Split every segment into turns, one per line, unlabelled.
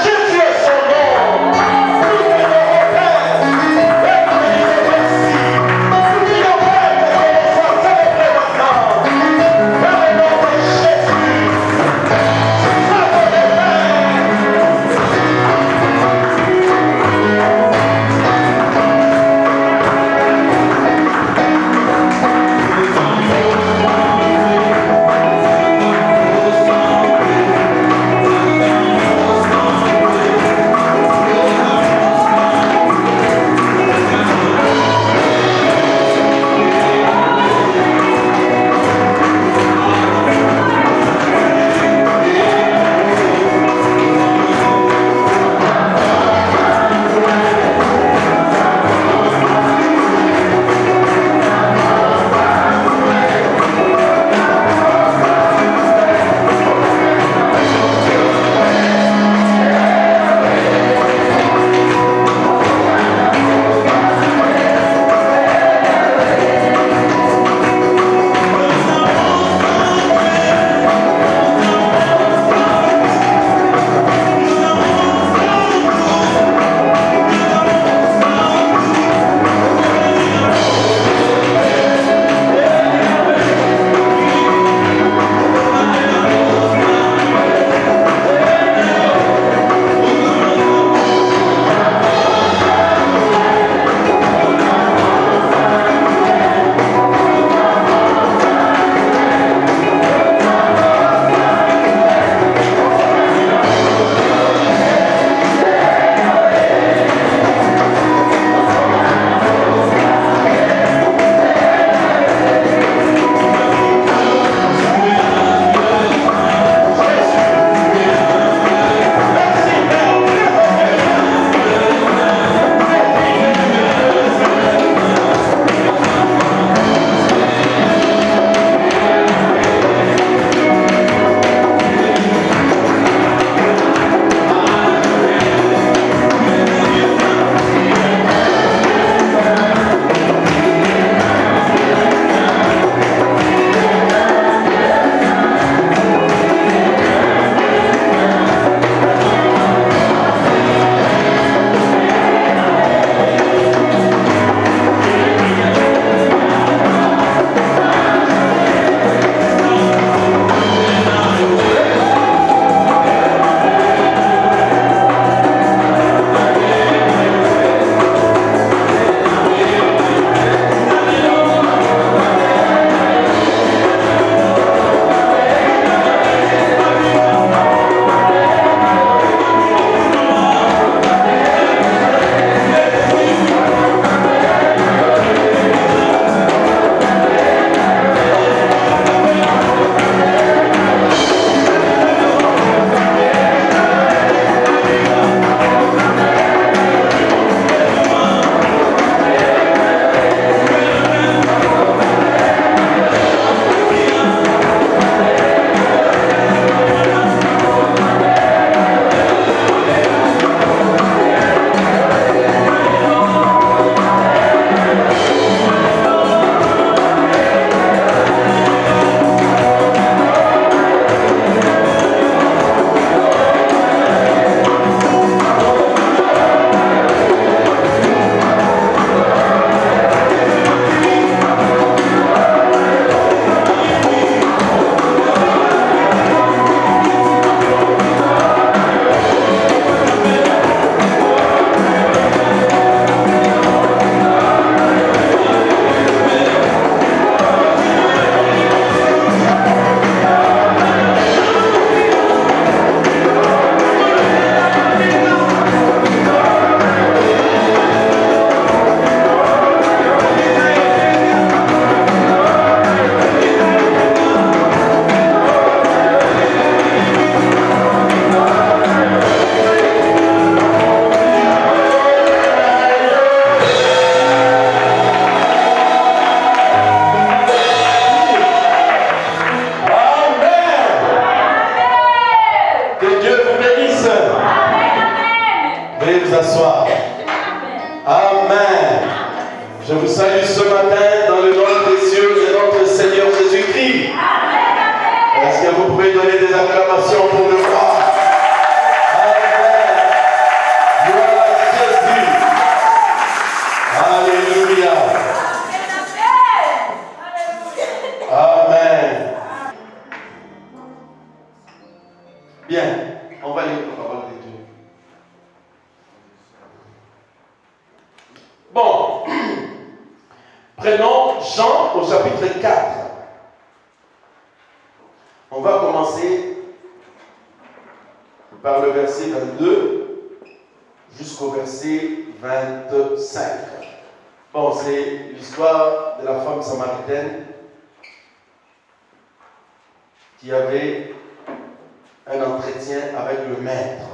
Jésus est son nom. Je vous salue ce matin dans le nom précieux de notre Seigneur Jésus-Christ. Est-ce que vous pouvez donner des acclamations pour le roi? Amen. Gloire à Jésus. Alléluia. Amen. Bien, on va lire la parole de Dieu. Bon, prenons Jean au chapitre 4. On va commencer par le verset 22 jusqu'au verset 25. Bon, c'est l'histoire de la femme samaritaine qui avait un entretien avec le maître.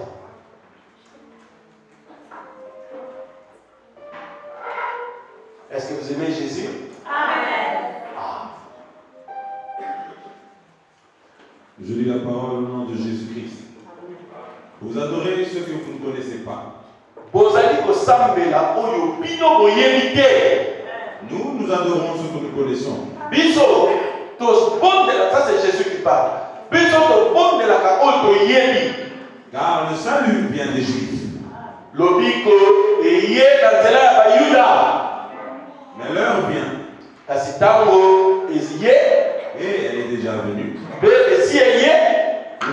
Est-ce que vous aimez Jésus?
Amen.
Je lis la parole au nom de Jésus-Christ. Vous adorez ceux que vous ne connaissez pas. Nous adorons ceux que nous connaissons.
Ça c'est Jésus qui parle.
Car le salut vient des Juifs. Mais l'heure vient. Et elle est déjà venue. Où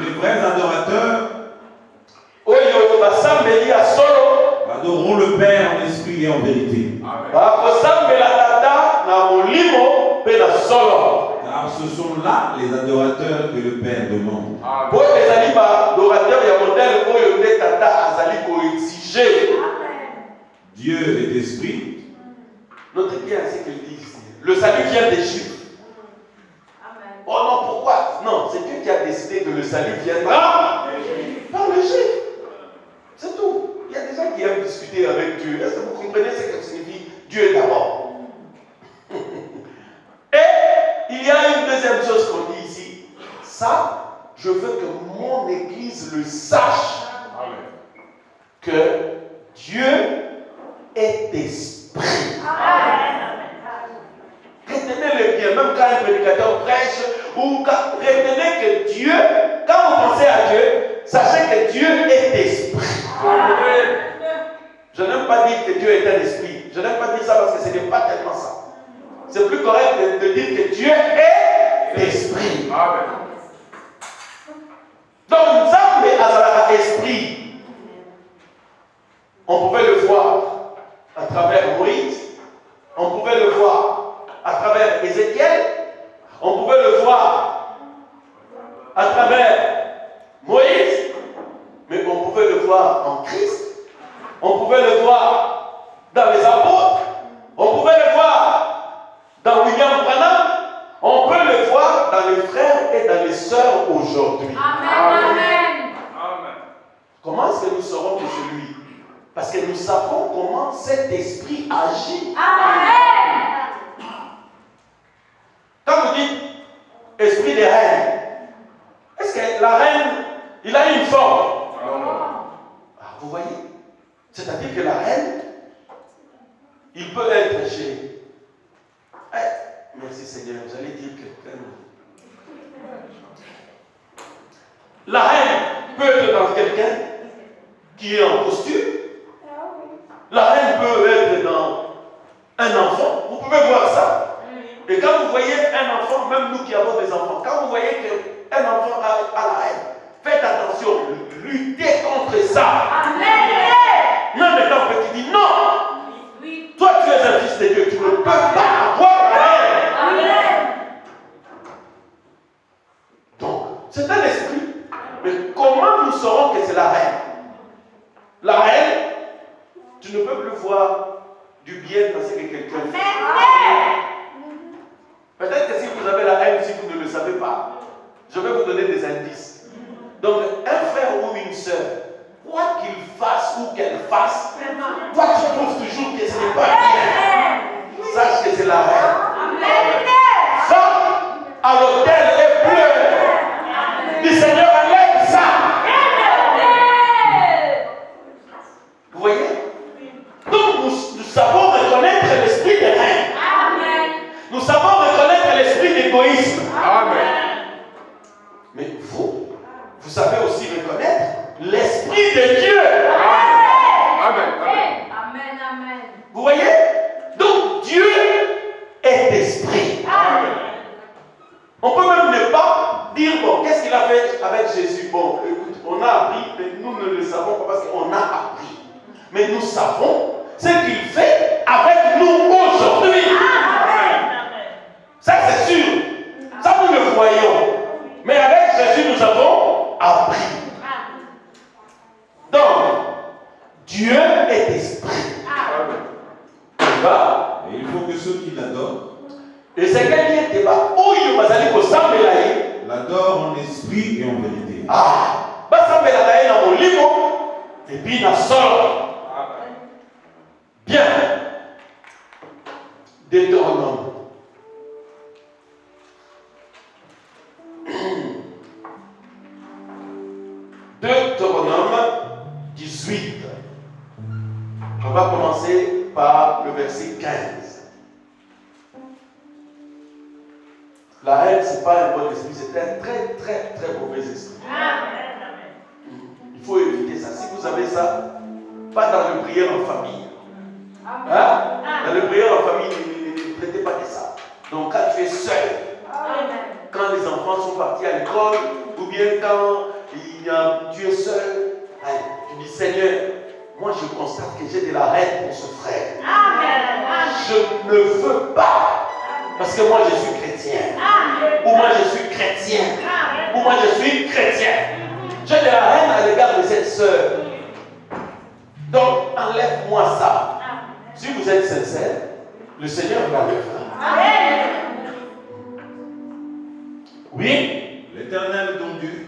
les vrais adorateurs adoreront le Père en esprit et en vérité. Car ce sont là les adorateurs que le Père demande. Dieu est esprit.
Notez bien ce qu'il dit ici. Le salut vient des Juifs. Oh non, pourquoi? Non, c'est Dieu qui a décidé que le salut viendra par les Juifs. C'est tout. Il y a des gens qui aiment discuter avec Dieu. Est-ce que vous comprenez ce que signifie Dieu d'abord? Et il y a une deuxième chose qu'on dit ici. Ça, je veux que mon église le sache. Que Dieu est esprit. Retenez-le bien, même quand un prédicateur prêche, ou retenez que Dieu, quand vous pensez à Dieu, sachez que Dieu est esprit. Je n'aime pas dire que Dieu est un esprit. Je n'aime pas dire ça parce que ce n'est pas tellement ça. C'est plus correct de dire que Dieu est esprit. Donc, Nzambe azalaka esprit. On pouvait le voir à travers Moïse. On pouvait le voir à travers Ézéchiel. On pouvait le voir à travers Moïse. Mais on pouvait le voir en Christ. On pouvait le voir dans les apôtres. On pouvait le voir dans William Branham. On peut le voir dans les frères et dans les sœurs aujourd'hui.
Amen.
Comment est-ce que nous saurons que c'est lui? Parce que nous savons comment cet esprit agit.
Amen.
Quand vous dites esprit de reine, est-ce que la reine, il a une forme? Vous voyez? C'est-à-dire que la reine, il peut être chez... merci Seigneur, vous allez dire quelqu'un. La reine peut être dans quelqu'un qui est en costume. La reine peut être dans un enfant. Vous pouvez voir ça. Et quand vous voyez un enfant, même nous qui avons des enfants, quand vous voyez qu'un enfant a la reine, faites attention, luttez contre ça.
Amen.
Même étant petit, dit non. Toi, tu es un fils de Dieu, tu ne peux pas avoir la reine.
Amen.
Donc, c'est un esprit. Mais comment nous saurons que c'est la reine? La reine, tu ne peux plus voir du bien dans ce que quelqu'un fait. Peut-être que si vous avez la haine, si vous ne le savez pas, je vais vous donner des indices. Donc, un frère ou une sœur, quoi qu'il fasse ou qu'elle fasse, toi tu trouves toujours que ce n'est pas bien. Sache que c'est la reine. Va à l'hôtel et pleure. Dis Seigneur, enlève ça. Vous voyez? Donc nous savons reconnaître l'esprit de savons reconnaître l'esprit d'égoïsme.
Amen.
Mais vous savez aussi reconnaître l'esprit de Dieu.
Amen.
Amen. Amen.
Vous voyez? Donc Dieu est esprit.
Amen.
On peut même ne pas dire, bon, qu'est-ce qu'il a fait avec Jésus? Bon, écoute, on a appris, mais nous ne le savons pas parce qu'on a appris. Mais nous savons ce qu'il fait avec nous aujourd'hui. Ça, c'est sûr. Ça, nous le voyons. Mais avec Jésus, nous avons appris. Donc, Dieu est esprit.
Amen.
Va.
Et il faut que ceux qui l'adorent
Et c'est quel est débat? Oh, il m'a dit que ça me l'a.
l'adorent en esprit et en vérité.
Ah, bah ça me l'a dans mon livre. Et puis, dans sol. Bien. Deutéronome. Deutéronome 18. On va commencer par le verset 15. La haine, ce n'est pas un bon esprit, c'est un très très très mauvais esprit. Il faut éviter ça. Si vous avez ça, pas dans le prière en famille. Hein? Dans le prière en famille, ne traitez pas de ça. Donc quand tu es seul, quand les enfants sont partis à l'école, ou bien quand tu es seul, tu dis Seigneur, moi je constate que j'ai de la haine pour ce frère. Je ne veux pas. Parce que moi je suis chrétien. Ou moi je suis chrétien. Ou moi je suis chrétien. J'ai de la haine à l'égard de cette sœur. Donc enlève-moi ça. Si vous êtes sincère, le Seigneur l'enlèvera. Oui.
L'Éternel, ton Dieu,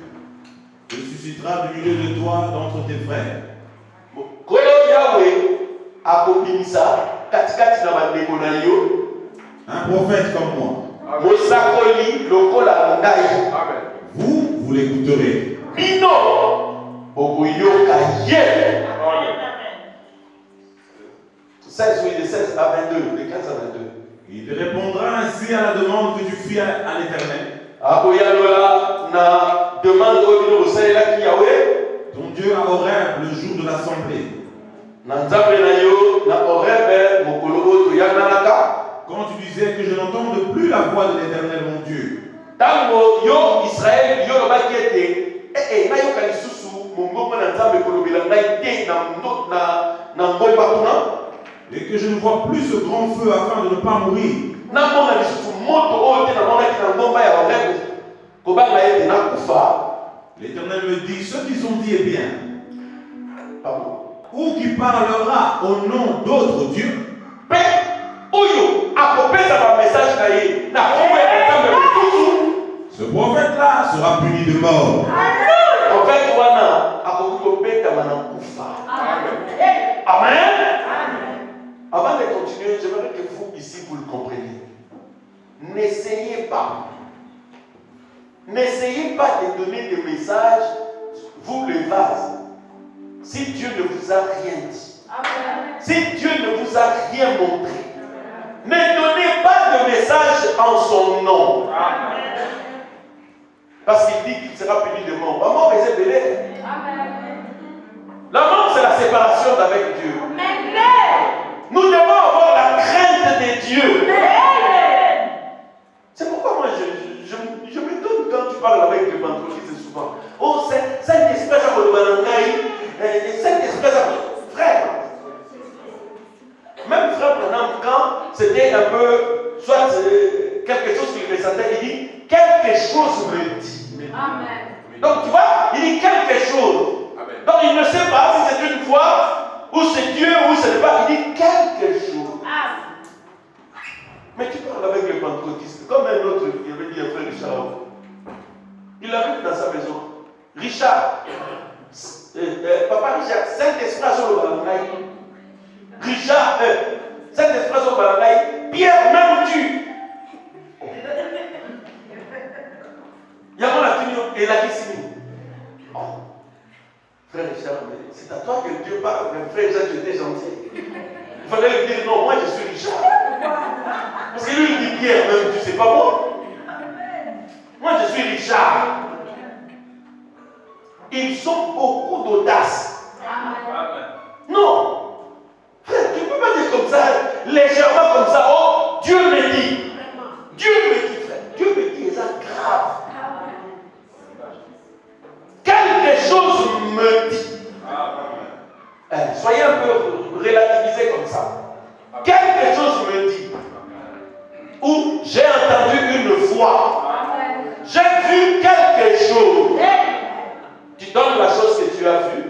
te suscitera du milieu de toi d'entre tes frères.
Kolo Yahweh akobimisa katikati na bandeko na yo.
Un prophète comme moi.
Mosakoli lokola ngai.
Amen.
Vous l'écouterez.
Bino okoyoka ye. 16, oui, de 16 à 22, de 15 à 22.
Il te répondra ainsi à la demande que tu fis à l'Éternel.
Akoyalola na demande oyo osalelaki Yahweh.
Ton Dieu à Horeb le jour de l'assemblée.
Na nzambe na yo na Horeb mokolo oyo toyanganaka.
Quand tu disais que je n'entende plus la voix de l'Éternel mon Dieu.
Tango yo Israël yo lobaki ete nayoka lisusu mongongo na nzambe kolobela ngai te na ngomba kuna.
Et que je ne vois plus ce grand feu afin de ne pas mourir.
Namona lisusu moto oyo te namonaki na ngomba ya Horeb kobanga ete nakufa.
L'Éternel me dit, ce qu'ils ont dit est bien.
Pardon.
Ou qui parlera au nom d'autres dieux.
Pe oyo akopesa ba message na ye na kombo ya nzambe mosusu.
Ce prophète-là sera puni de mort.
Prophète wana akoki kobetama na kufa. Amen. Avant de continuer, j'aimerais que vous ici vous le compreniez. N'essayez pas de donner des messages, vous les vases, si Dieu ne vous a rien dit. Si Dieu ne vous a rien montré. Ne donnez pas de message en son nom. Parce qu'il dit qu'il sera puni de mort. La mort est belée. La mort, c'est la séparation d'avec Dieu. Nous devons avoir la crainte de Dieu. C'est pourquoi moi je m'étonne quand tu parles avec les pentecôtistes souvent. Oh, c'est un espèce de Saint-Esprit, frère. Même frère Branham, quand c'était un peu, soit quelque chose qu'il ressentait, il dit quelque chose me dit.
Amen.
Donc tu vois, il dit quelque chose.
Amen.
Donc il ne sait pas si c'est une foi, ou c'est Dieu, ou ce n'est pas. Il dit quelque chose. Mais tu parles avec le pentecôtiste, comme un autre, il avait dit un frère Richard. Il arrive dans sa maison. Richard, Papa Richard, Saint-Esprit sur le balangaï. Richard, Saint-Esprit sur le balangaï. Pierre, même tu. Il y a la tenue et la question. Oh, frère Richard, c'est à toi que Dieu parle. Mais frère Richard, tu étais gentil. Il fallait lui dire non, moi je suis Richard. Parce que lui, il dit Pierre, même tu sais pas moi. Moi, je suis Richard. Ils ont beaucoup d'audace. Non. Frère, tu ne peux pas dire comme ça, légèrement comme ça. Oh, Dieu me dit. Dieu me dit, frère. Dieu me dit, c'est grave. Quelque chose me dit. Soyez un peu relativisés comme ça. Quelque chose me dit. Ou j'ai entendu une voix. J'ai vu quelque chose. Tu donnes la chose que tu as vue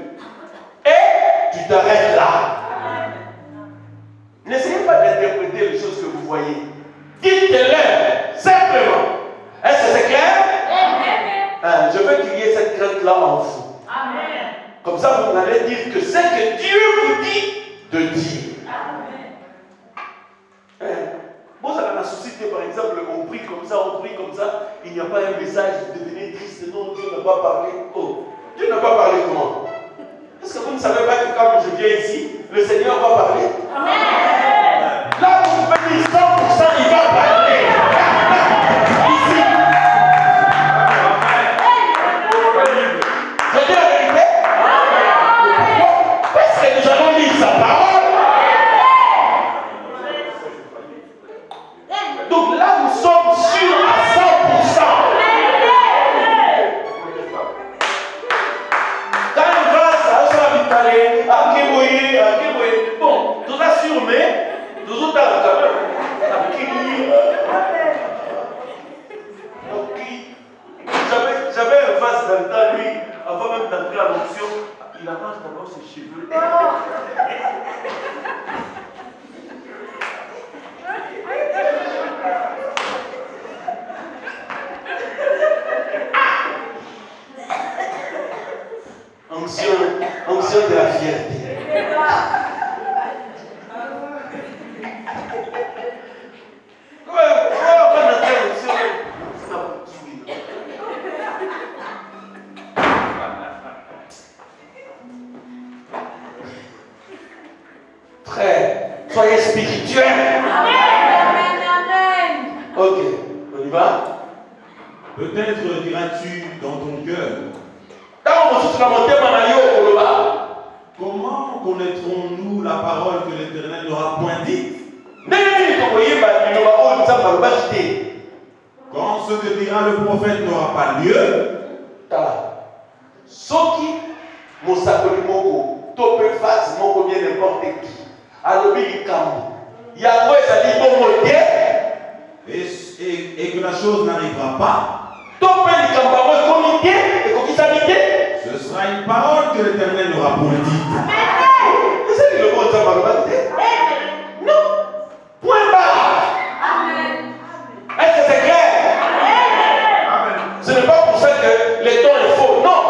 et tu t'arrêtes là. N'essayez pas d'interpréter les choses que vous voyez. Dites-les simplement. Est-ce que c'est clair? Je veux qu'il y ait cette crainte-là en vous.
Amen.
Comme ça, vous allez dire que c'est que Dieu vous dit de dire. Bon, ça n'a suscité, par exemple, on prie comme ça, il n'y a pas un message, devenez triste, non, Dieu n'a pas parlé. Oh, Dieu n'a pas parlé comment? Est-ce que vous ne savez pas que quand je viens ici, le Seigneur va parler? Amen. Là, vous pouvez dire 100%, il va parler. Ici. Je dis la vérité? Parce que nous allons lire sa parole. Donc là, nous sommes sûrs à 100%. Quand il va, ça va vite parler. Bon, tout ça sûr, mais nous autres, quand même. J'avais un vase dans le temps, lui, avant même d'entrer à l'onction, il arrange d'abord ses cheveux. Onction de la fierté. Frère, soyez spirituels.
Amen.
Ok, on y va.
Peut-être diras-tu dans ton cœur, comment connaîtrons-nous la parole que l'Éternel n'aura point dite? Quand ce que dira le prophète n'aura pas lieu,
Soki mosakoli moko to pe face moko bien n'importe qui alobi likambo yango ezali bongo te
et que la chose n'arrivera pas,
to pe likambo yango ekomi te ekokisami te.
ce sera une parole que l'Éternel n'aura point dite.
ezali lobo nzambe alobaki te. Non, point barre. Est-ce que c'est clair? Ce n'est pas pour ça que les dons est faux, non.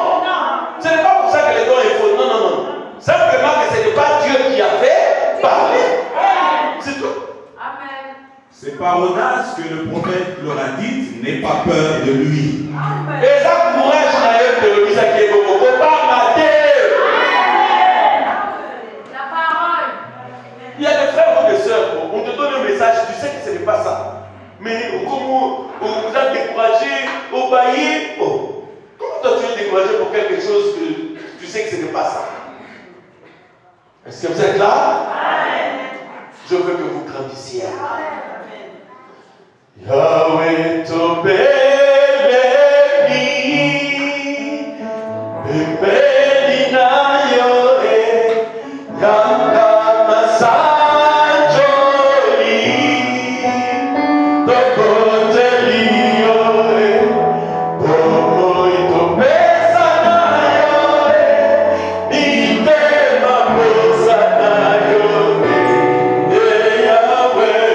Ce n'est pas pour ça que les dons est faux, non. Simplement que ce n'est pas Dieu qui a fait parler. C'est tout.
C'est par audace que le prophète leur a dit, n'aie pas peur de lui.
Et ça courage dans le de l'Église qui est beaucoup. Faut pas mater.
La parole.
Il y a des frères ou des sœurs, on te donne un message, tu sais que ce n'est pas ça. Mais comment on vous a découragé, obéi. Oh. Comment toi tu es découragé pour quelque chose que tu sais que ce n'est pas ça? Est-ce que vous êtes là? Je veux que vous grandissiez. Yahweh Tobeleni, Bebeli na Yohe, Yanga Masanjoli, Tokoteli Yohe, Bomoi Tobesa na Yohe, Itema Bosa na Yohe, Yahweh.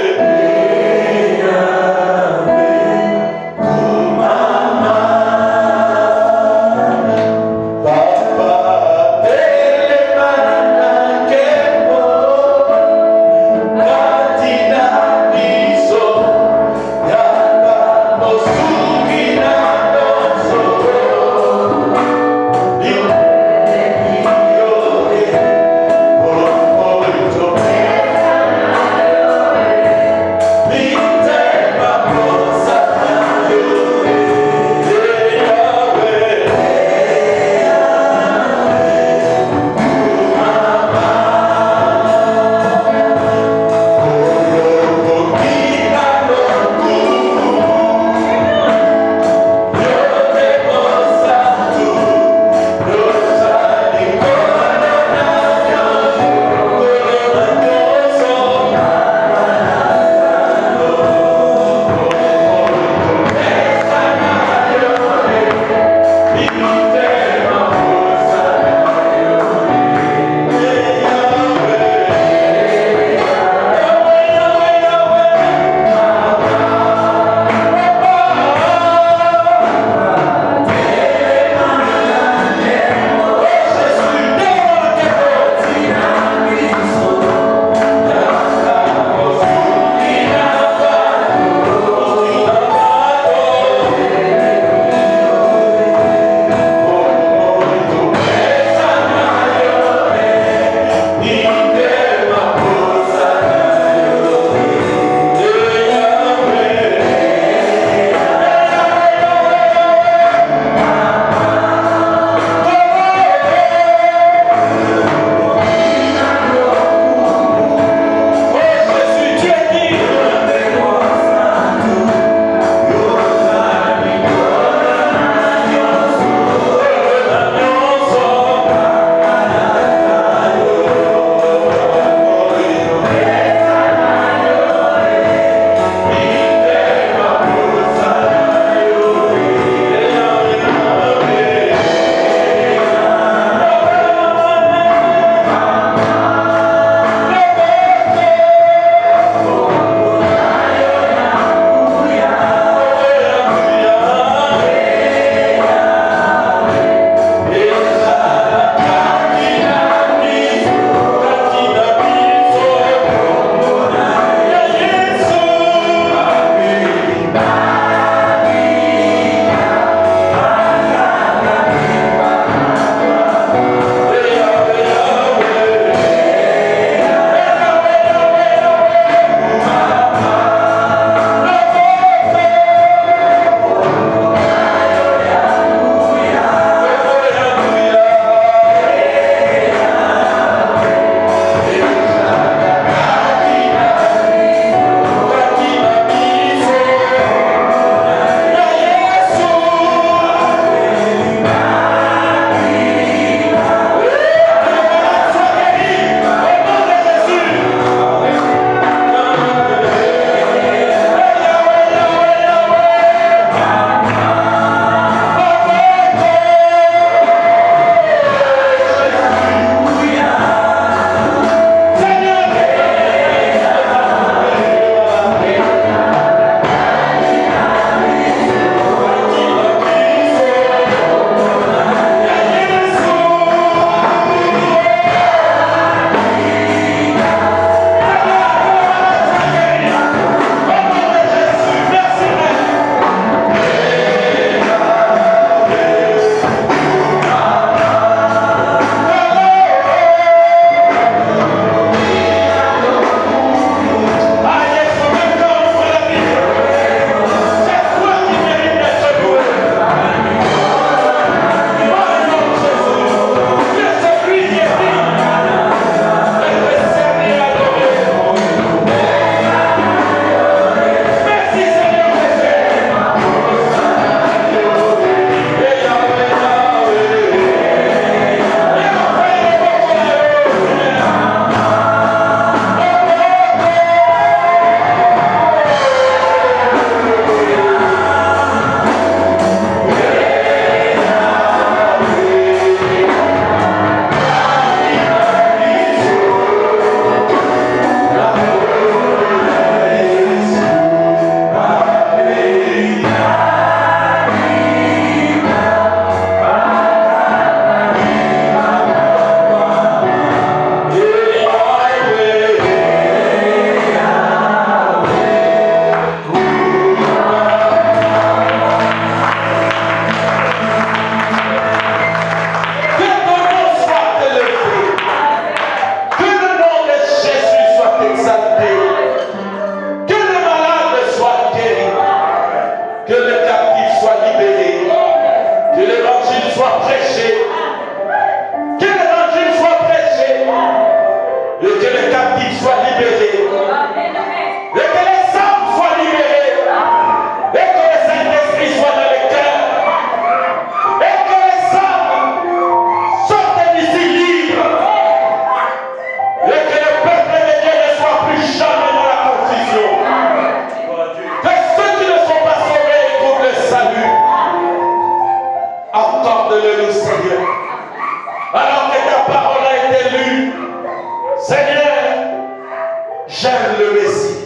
j'aime le Messie.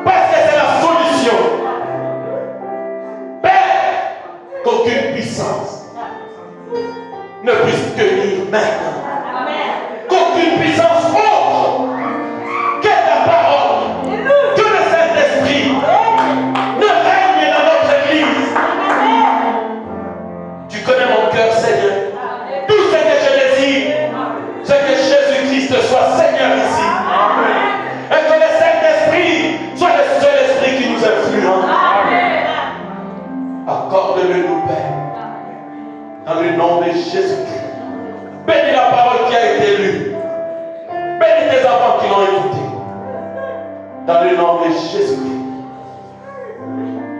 Parce que c'est la solution. Père, qu'aucune puissance ne puisse tenir maintenant. Qu'aucune puissance autre que ta parole, que le Saint-Esprit ne règne dans notre Église. Tu connais mon cœur, Seigneur. Tout ce que je désire, c'est que Jésus-Christ soit Seigneur ici. Et que le Saint-Esprit soit le seul esprit qui nous influence. Accorde-le-nous, Père. Dans le nom de Jésus-Christ. Bénis la parole qui a été lue. Bénis tes enfants qui l'ont écoutée. Dans le nom de Jésus-Christ.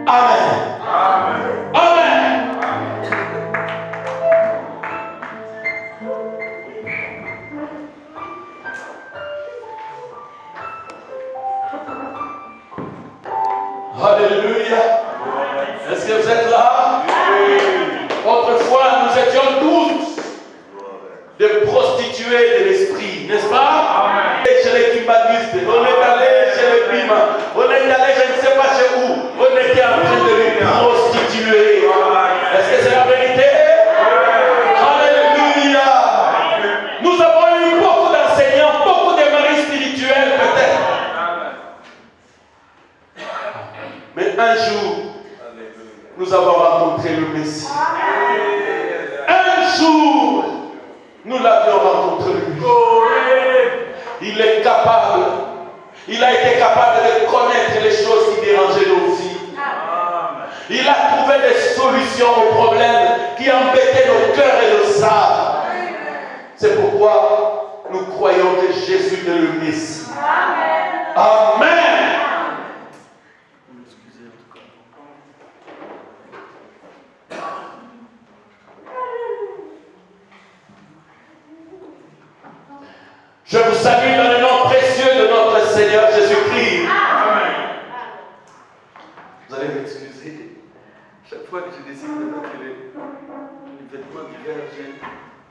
Amen. Amen. Amen. Alléluia. Est-ce que vous êtes là? Autrefois, nous étions tous des prostituées de l'esprit, n'est-ce pas? Et chez les Kimbalistes, on est allé chez les Bima, on est allé je ne sais pas chez où, on était en train de les prostituer. Est-ce que c'est la vérité? Alléluia. Nous avons eu beaucoup d'enseignants, beaucoup de maris spirituels peut-être. Mais un jour, nous avons rencontré le Messie. Un jour, nous l'avions rencontré. Il est capable. Il a été capable de connaître les choses qui dérangeaient nos vies. Il a trouvé des solutions aux problèmes qui embêtaient nos cœurs et nos âmes. C'est pourquoi nous croyons que Jésus est le Messie. Amen. Je vous salue dans le nom précieux de notre Seigneur Jésus-Christ. Amen. Vous allez m'excuser. Chaque fois que je décide de mettre les vêtements d'hiver,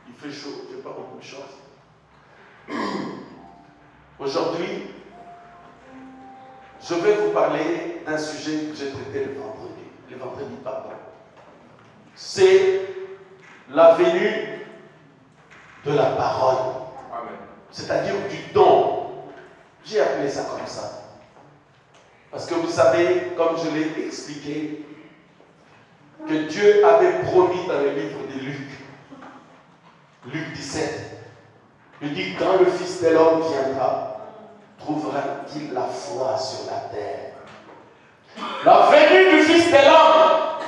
il fait chaud, je n'ai pas beaucoup de chance. Aujourd'hui, je vais vous parler d'un sujet que j'ai traité le vendredi, pardon. C'est la venue de la parole. Amen. C'est-à-dire du don. J'ai appelé ça comme ça. Parce que vous savez, comme je l'ai expliqué, que Dieu avait promis dans le livre de Luc, Luc 17, il dit, quand le Fils de l'homme viendra, trouvera-t-il la foi sur la terre? La venue du Fils de l'homme,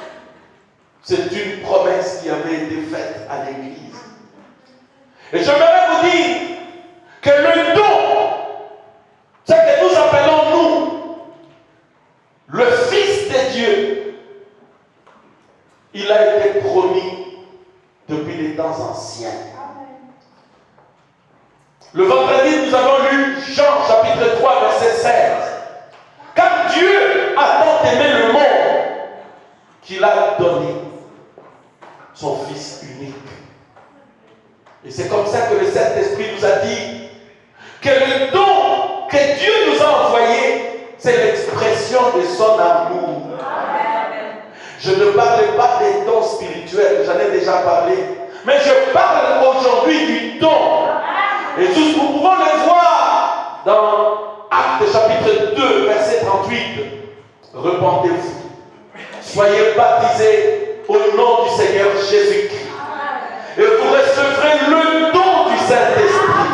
c'est une promesse qui avait été faite à l'Église. Et j'aimerais vous dire que le don, c'est que nous appelons nous le Fils de Dieu. Il a été promis depuis les temps anciens. Le vendredi, nous avons lu Jean chapitre 3, verset 16. Car Dieu a tant aimé le monde qu'il a donné son Fils unique. Et c'est comme ça que le Saint-Esprit nous a dit que le don que Dieu nous a envoyé, c'est l'expression de son amour. Amen. Je ne parle pas des dons spirituels, j'en ai déjà parlé, mais je parle aujourd'hui du don. Et tous nous pouvons le voir dans Actes chapitre 2, verset 38. Repentez-vous, soyez baptisés au nom du Seigneur Jésus-Christ. Et vous recevrez le don du Saint-Esprit.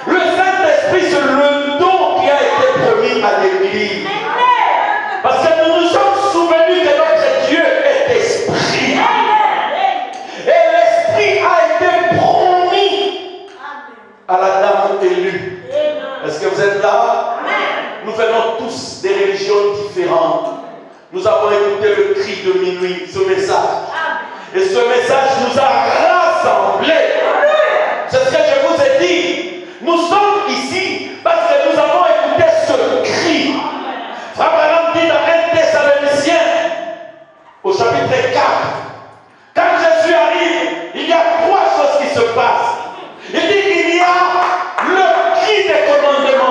Le Saint-Esprit, c'est le don qui a été promis à l'Église. Parce que nous nous sommes souvenus que notre Dieu est esprit. Et l'Esprit a été promis à la dame élue. Est-ce que vous êtes là? Nous venons tous des religions différentes. Nous avons écouté le cri de minuit, ce message. Et ce message nous a rassemblés. C'est ce que je vous ai dit. Nous sommes ici parce que nous avons écouté ce cri. Frère Branham dit dans 1 Thessaloniciens, au chapitre 4, quand Jésus arrive, il y a 3 choses qui se passent. Il dit qu'il y a le cri des commandements.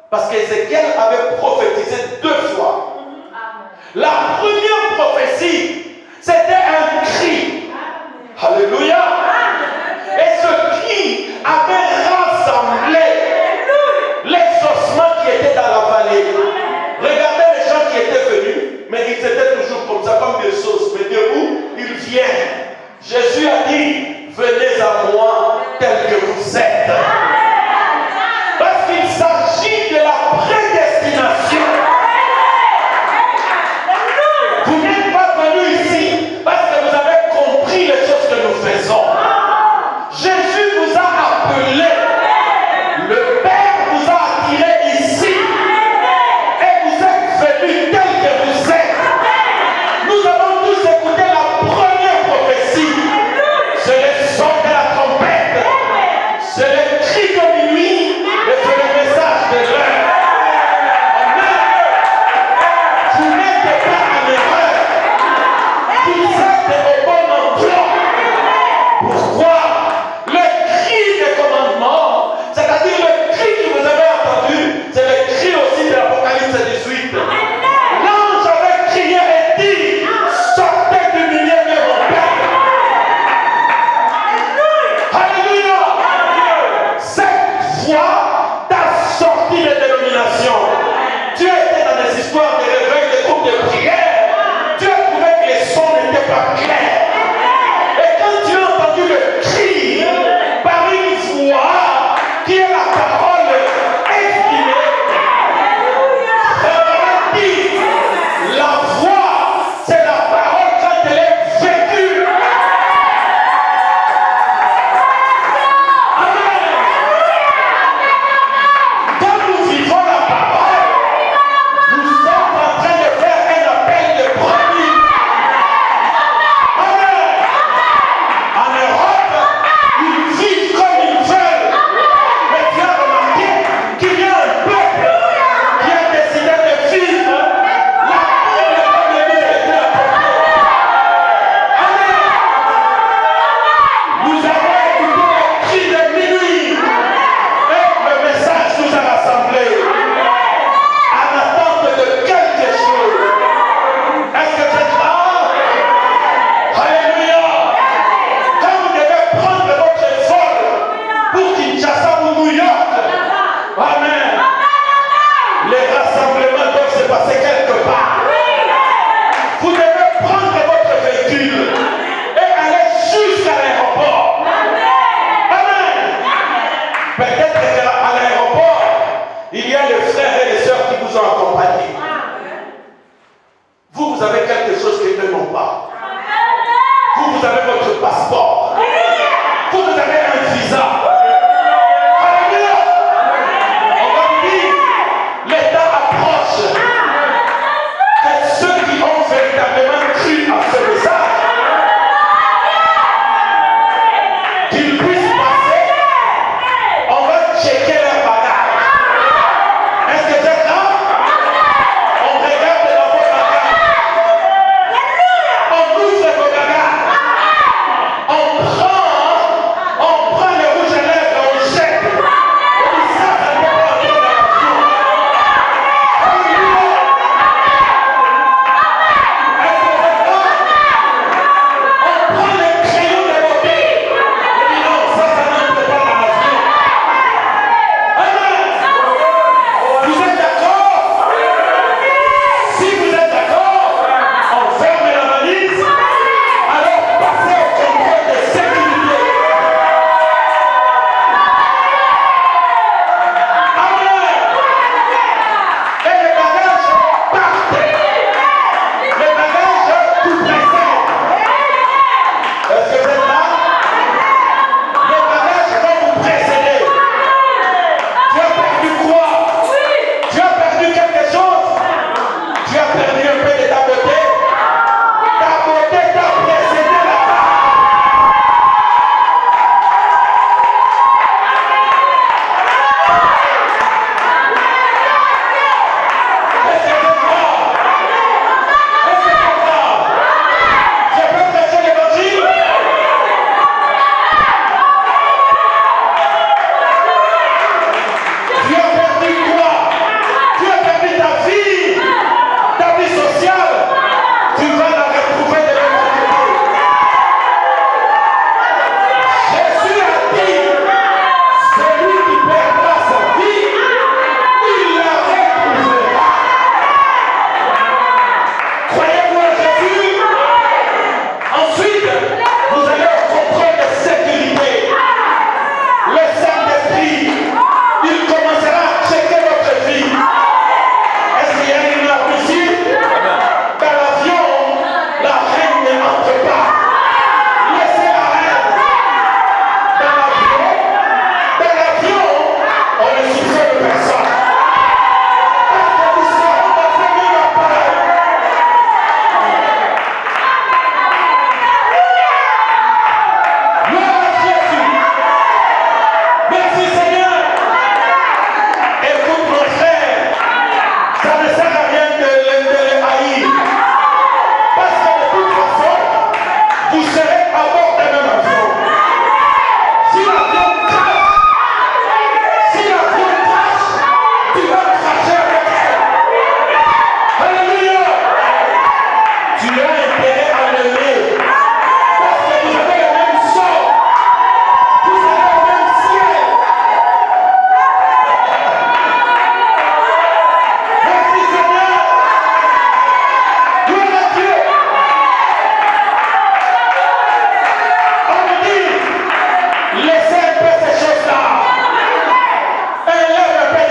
Parce qu'Ézéchiel avait prophétisé 2 fois. La première prophétie, c'était un cri. Alléluia. Et ce cri avait rassemblé les ossements qui étaient dans la vallée. Regardez les gens qui étaient venus, mais ils étaient toujours comme ça, comme des sauces. Mais debout, ils viennent. Jésus a dit, venez à moi tel que vous êtes. Parce qu'il s'agit de la prédestination. Vous n'êtes pas venus ici parce que vous avez compris les choses que nous faisons. Jésus vous a appelé. Le Père vous a attiré ici. Et vous êtes venus tel que vous êtes. Nous avons tous écouté la première prophétie. C'est le son de la trompette. C'est le cri de minuit. Et c'est le message de l'heure. Vous n'êtes pas en erreur. Vous êtes au bon endroit. Pourquoi? Le cri des commandements, c'est-à-dire le cri que vous avez entendu, c'est le cri aussi de l'Apocalypse 18. L'ange avait crié et dit, sortez du milieu de mon peuple. Alléluia. Cette voix t'a sorti des dénominations. Tu étais dans des histoires de réveil, des groupes de prière. Tu as trouvé que les sons n'étaient pas clairs. Et quand tu as entendu le cri par une voix qui est la parole exprimée, la voix, c'est la parole quand elle est vécue. Amen. Quand nous vivons la parole, nous sommes en train de faire un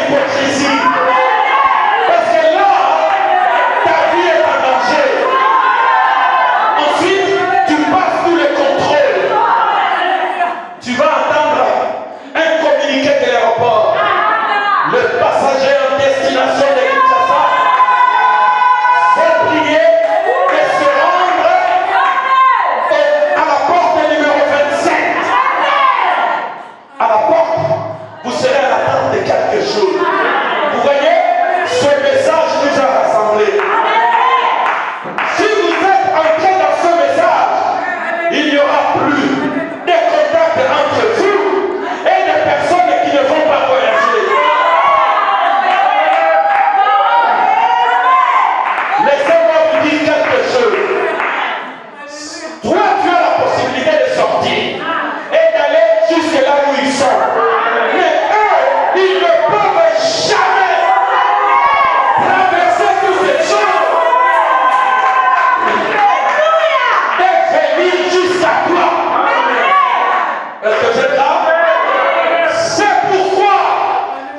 l'hypocrisie. Parce que là, ta vie est en danger. Ensuite, tu passes tous les contrôles. Tu vas entendre un communiqué de l'aéroport. Le passager en destination de Kinshasa faut prier de se rendre à la porte numéro 27. À la porte, vous serez à l'attente de quelque chose. Vous voyez, ce message nous a rassemblés. Si vous êtes entré dans ce message, il n'y aura plus de contact entre vous et des personnes qui ne vont pas voyager. Laissez-moi vous dire quelque chose. Toi, tu as la possibilité de sortir et d'aller jusque là où ils sont. Mais eux, ils ne peuvent jamais traverser toutes ces choses et venir jusqu'à toi. Est-ce que c'est là? C'est pourquoi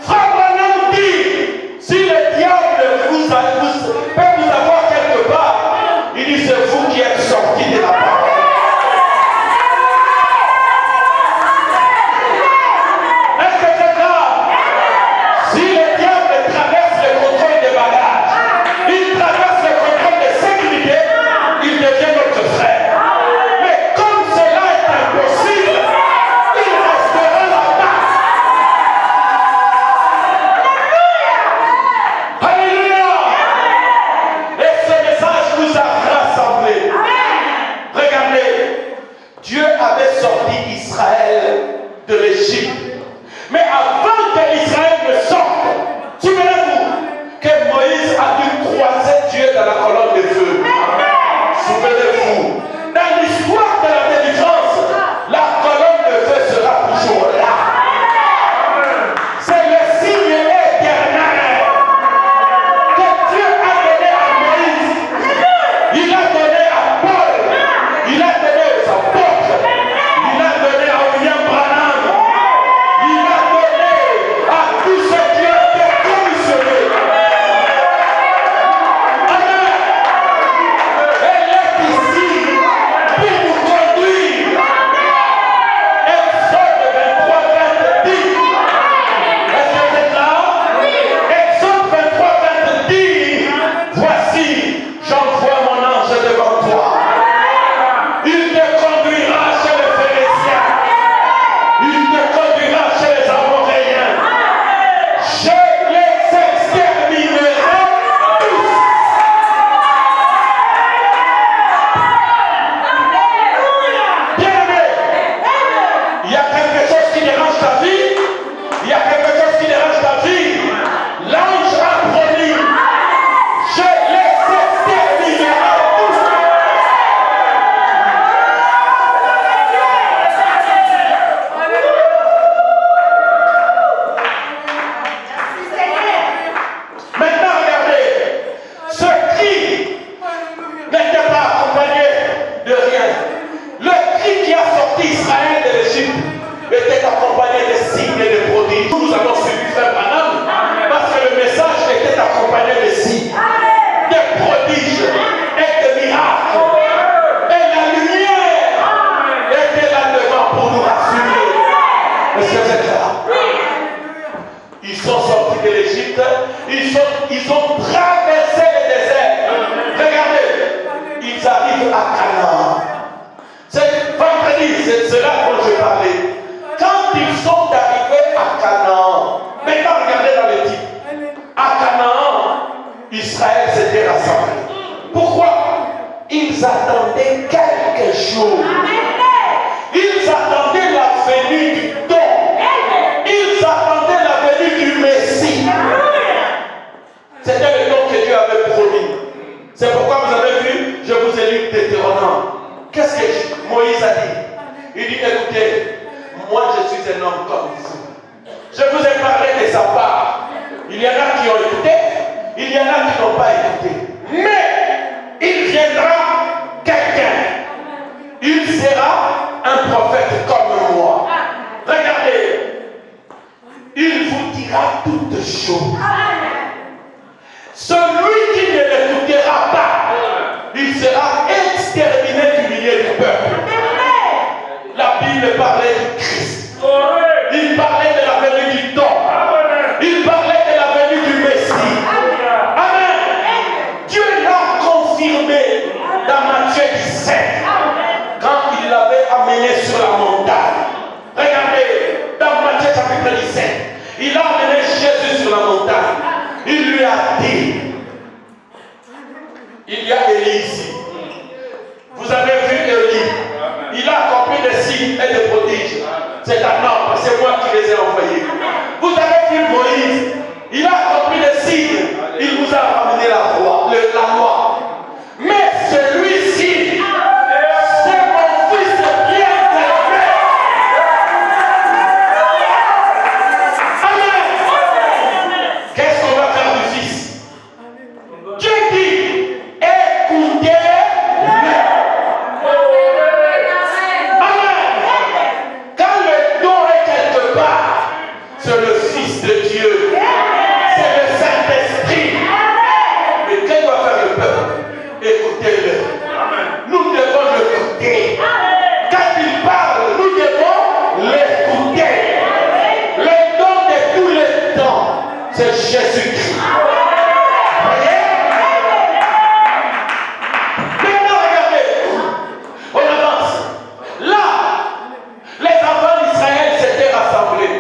Frère Branham dit, si le diable peut vous avoir quelque part, il dit c'est vous qui êtes sortis de la parole. Est-ce que c'est là? Si le diable traverse le contrôle des bagages, il traverse le contrôle de sécurité, il devient notre frère. Mais comme cela est impossible, il restera là-bas. Alléluia! Et ce message nous a rassemblés. Regardez, Dieu avait sorti Israël de l'Égypte. Mais avant que Israël ne sorte, souvenez-vous que Moïse a dû croiser Dieu dans la colonne de feu. Souvenez-vous, dans l'histoire de la délivrance, la colonne de feu sera toujours là. C'est le signe éternel que Dieu a donné à Moïse. Il a donné à Paul. Il a donné aux apôtres. Il a donné à William Branham. Il a donné à tous ceux qui ont été commissionnés. Amen. Elle est ici pour nous conduire. Exode 23, 20 dit. Est-ce que vous êtes là? Exode 23, 20 dit. Voici, j'envoie mon ange devant toi. Il te conduira chez les Phéréciens. Il te conduira chez les Amoréens. Je les exterminerai tous. Bien-aimé, il y a quelque chose qui dérange ta vie. Il y a quelque chose qui dérange ta vie. L'ange a promis. Je les exterminerai tous. Maintenant, regardez. Ce cri n'était pas accompagné de rien. Le cri qui a sorti Israël de l'Égypte était accompagné de signes et de prodiges. Nous avons suivi Frère Branham parce que le message était accompagné de signes, de prodiges et de miracles. Et la lumière était là devant pour nous rassurer. Est-ce que vous êtes là? Ils sont sortis de l'Égypte, ils ont traversé le désert. Regardez, ils arrivent à Canaan. C'est vendredi, c'est cela dont je parlais. Quand ils sont arrivés à Canaan, maintenant regardez dans le titre. À Canaan, Israël s'était rassemblé. Pourquoi? Ils attendaient quelque chose. Ils attendaient la venue du don. Ils attendaient la venue du Messie. C'était le don que Dieu avait promis. C'est pourquoi vous avez vu, je vous ai lu Deutéronome. Qu'est-ce que Moïse a dit? Il dit, écoutez, moi je suis un homme comme vous. Je vous ai parlé de sa part. Il y en a qui ont écouté, il y en a qui n'ont pas écouté. Mais il viendra quelqu'un. Il sera toutes choses. Celui qui ne l'écoutera pas, il sera exterminé du milieu du peuple. La Bible parlait du Christ. Il parlait de la venue du temps. Il parlait de la venue du Messie. Amen. Dieu l'a confirmé dans Matthieu 17 quand il l'avait amené sur la montagne. Regardez, dans Matthieu chapitre 17, il a amené Jésus sur la montagne. Il lui a dit, il y a Élie ici. Vous avez vu Élie. Il a accompli des signes et des prodiges. C'est un homme, c'est moi qui les ai envoyés. Vous avez vu Moïse. Il a accompli des signes. Il vous a ramené la loi. Mais celui-ci, c'est mon fils bien-aimé. Amen. Qu'est-ce qu'on va faire du fils? Dieu dit, écoutez-le. C'est le Fils de Dieu. C'est le Saint-Esprit. Mais qu'est-ce doit faire le peuple? Écoutez-le. Nous devons l'écouter. Quand il parle, nous devons l'écouter. Le don de tous les temps, c'est Jésus-Christ. Voyez? Maintenant, regardez. On avance. Là, les enfants d'Israël s'étaient rassemblés.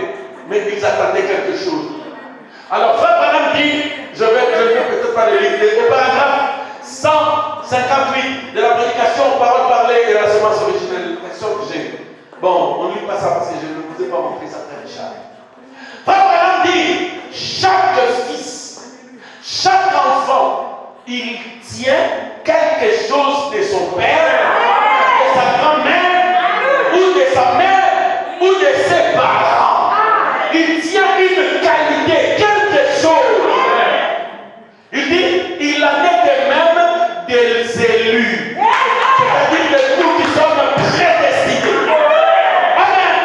Mais ils attendaient quelque chose. Alors, Frère Branham dit, je ne vais peut-être pas le lire, au paragraphe 158 de la prédication aux paroles parlées et la semence originelle, version que j'ai. Bon, on ne lit pas ça parce que je ne vous ai pas montré ça, Frère Richard. Frère Branham dit, chaque fils, chaque enfant, il tient quelque chose de son père, de sa grand-mère, ou de sa mère, ou de ses parents. Il tient une qualité, quelque chose. Il dit, il en est de même des élus. C'est-à-dire de nous qui sommes prédestinés. Amen.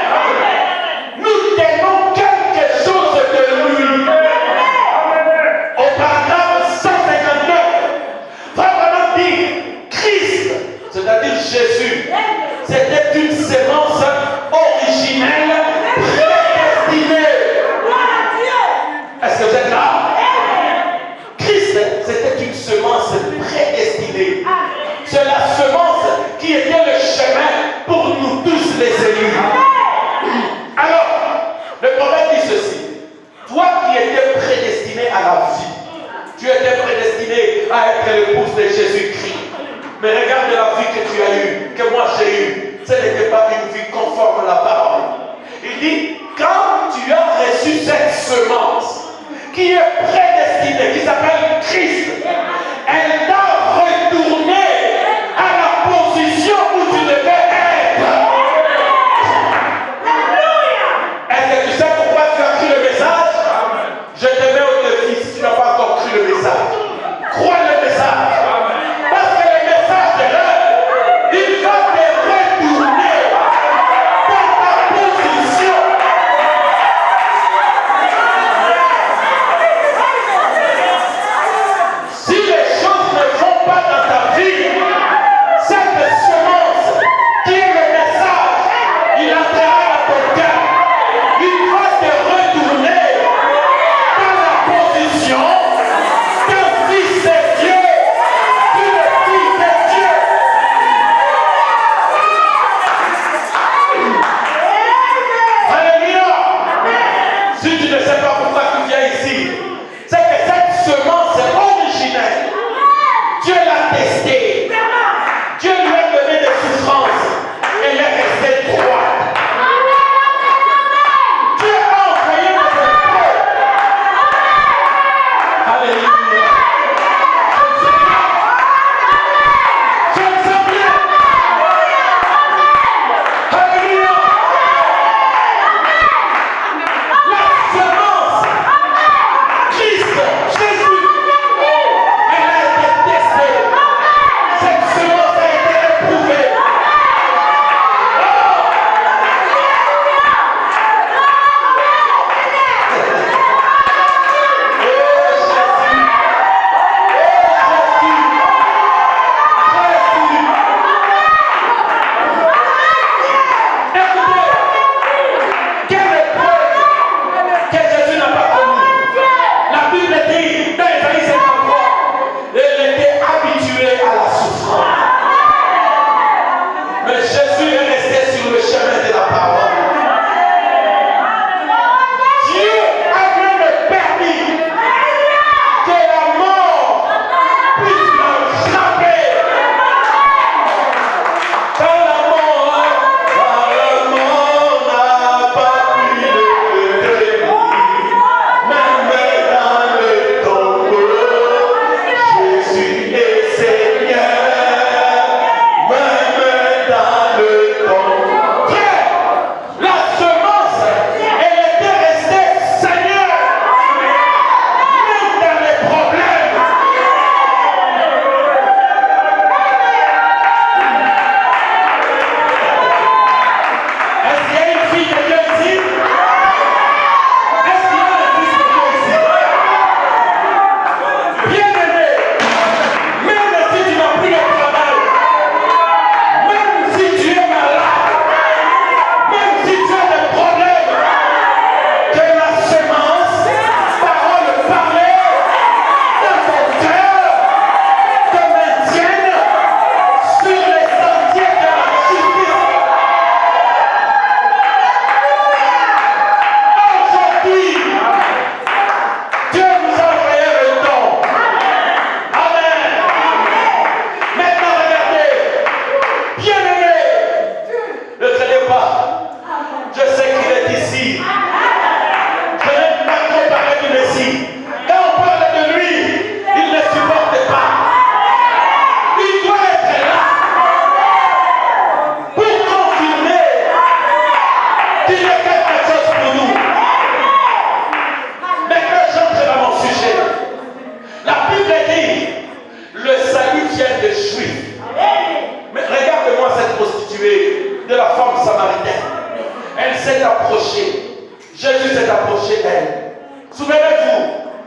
Nous tenons quelque chose de lui. Au paragraphe 159, Frère dit, Christ, c'est-à-dire Jésus, c'était une sémence originelle. Est-ce que vous êtes là? Christ, c'était une semence prédestinée. C'est la semence qui était le chemin pour nous tous les élus. Alors, le prophète dit ceci. Toi qui étais prédestiné à la vie, tu étais prédestiné à être l'épouse de Jésus-Christ. Mais regarde la vie que tu as eue, que moi j'ai eue. Ce n'était pas une vie conforme à la parole. Il dit, quand tu as reçu cette semence, qui est prédestinée, qui s'appelle Christ, elle t'a retourné à la position où tu devais être. Est-ce que tu sais pourquoi tu as cru le message? Je te mets au défi si tu n'as pas encore cru le message. Crois le message. Parce que le message de l'heure, il va te retourner dans ta position.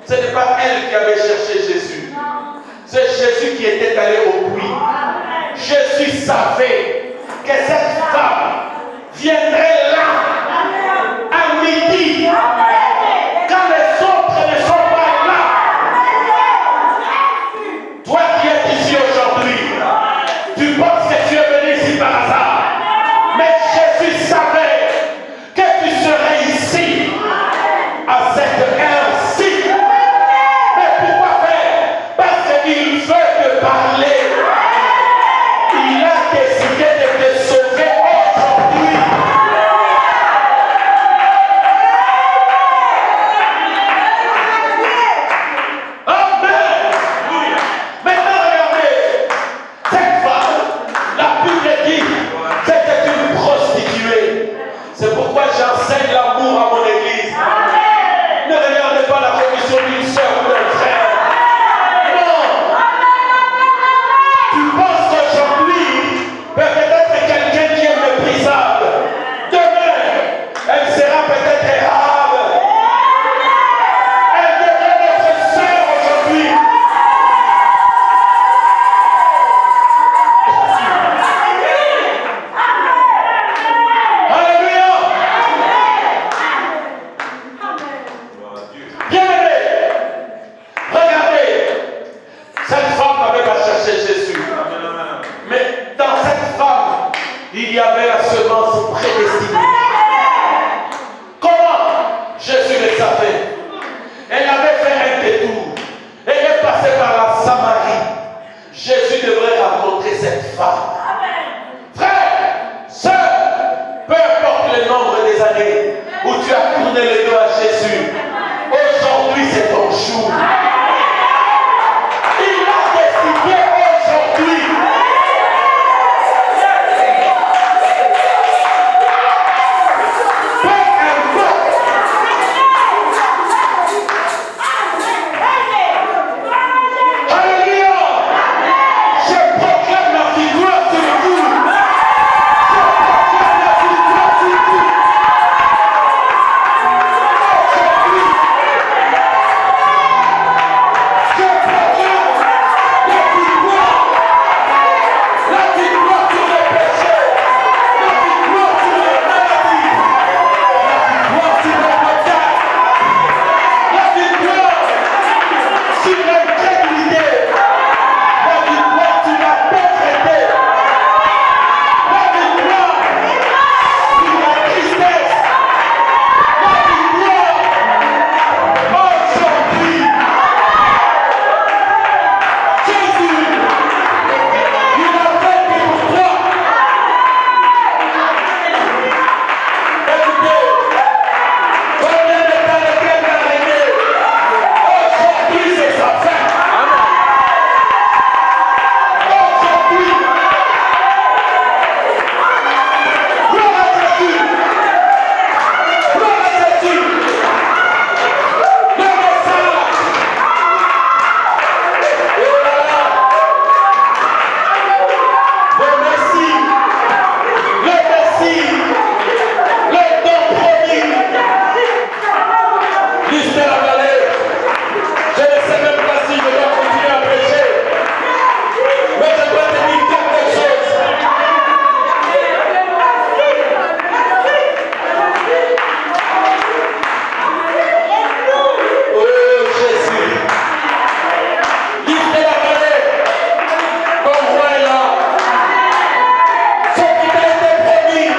Ce n'est pas elle qui avait cherché Jésus. C'est Jésus qui était allé au puits. Jésus savait que cette femme viendrait là, à midi, quand les autres ne sont pas là. Toi qui es ici aujourd'hui, tu penses que tu es venu ici par hasard. Mais Jésus savait que tu serais ici à cette heure-ci. Mais pourquoi faire? Parce qu'il veut te parler. Il a décidé de te sauver aujourd'hui. Amen. Maintenant, regardez. Cette femme, la Bible dit, c'était une prostituée. C'est pourquoi j'enseigne l'amour à mon église. Ne regardez pas la condition d'une soeur ou d'un frère. Non. Tu penses qu'aujourd'hui, peut-être quelqu'un qui est méprisable. Demain, elle sera peut-être érable. Elle devient notre sœur aujourd'hui. Alléluia. Bien-aimé, regardez, cette femme n'avait pas cherché Jésus. Mais dans cette femme, il y avait la semence prédestinée. Comment Jésus le savait? Elle avait fait un détour. Elle est passée par la Samarie. Jésus devrait rencontrer cette femme. Frère, sœur, peu importe le nombre des années où tu as tourné le dos à Jésus, aujourd'hui c'est ton jour. Il a décidé aujourd'hui. Peu importe. Alléluia. Je proclame la victoire sur vous. Je proclame la victoire sur vous. Aujourd'hui, je proclame la victoire. La victoire sur les péchés. La victoire sur les maladies. La victoire sur le mental. La victoire sur l'incrédulité. La victoire sur la pauvreté. La victoire sur la tristesse. La victoire aujourd'hui. Jésus, il a fait pour toi. Écoutez, combien de temps le Père va régner? Aujourd'hui, c'est sa fin. Aujourd'hui, gloire à Jésus. Gloire à Jésus. Le message. Oh là là. Le Messie. Le Messie. Le don promis. Liste de la vallée. Je ne sais même pas si je dois continuer à prêcher. Mais je dois te dire quelque chose. Oh Jésus. Liste de la vallée. Ton roi est là. Ce qui t'a été promis.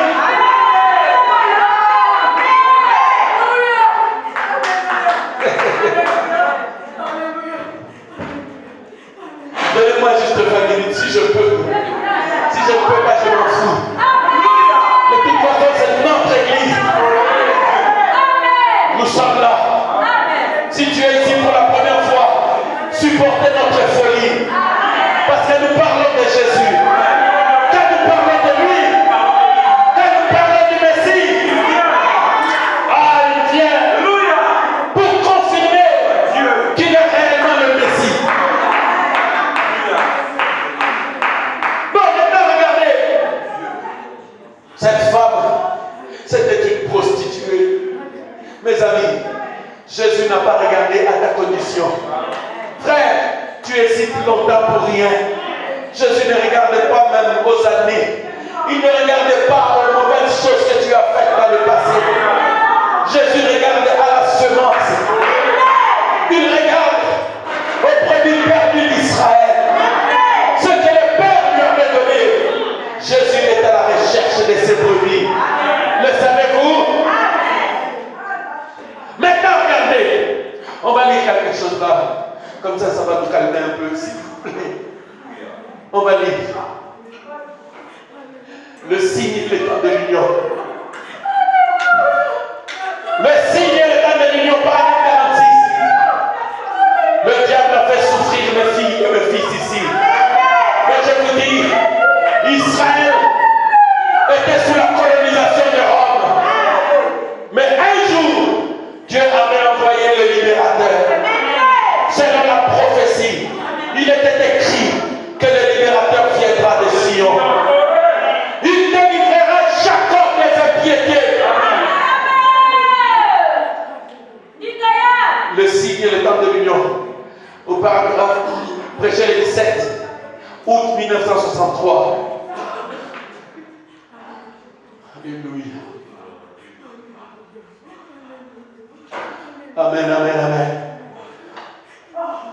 Donnez-moi juste 20 minutes si je peux. Si je ne peux pas, je m'en fous. De toute façon, c'est notre église. Nous sommes là. Si tu es ici pour la première fois, supportez notre folie. Parce que nous parlons de Jésus. Quand nous parlons de lui, quand nous parlons du Messie, il vient pour confirmer qu'il est réellement le Messie. Bon, maintenant regardez. Cette femme, c'était une prostituée. Mes amis, Jésus n'a pas regardé à ta condition. hésite longtemps pour rien. Jésus ne regardait pas même aux années. Il ne regardait pas aux mauvaises choses que tu as faites dans le passé. Jésus regardait à la semence. Il regarde au brebis perdu d'Israël. Ce que le Père lui avait donné. Jésus est à la recherche de ses brebis. Le savez-vous? Maintenant, regardez. On va lire quelque chose là. Comme ça va nous calmer un peu, s'il vous plaît. On va lire. Le signe et l'état de l'union. Le signe et l'état de l'union, paragraphe 46. Le diable a fait souffrir mes filles et mes fils ici. Mais je vous dis, Israël était sous la colonisation de Rome. Mais un jour, Dieu avait envoyé le libérateur. Selon la prophétie, il était écrit que le libérateur viendra de Sion. Il délivrera Jacob des impiétés. Le signe et le temps de l'union. Au paragraphe prêché le 17 août 1963. Alléluia. Amen, amen, amen.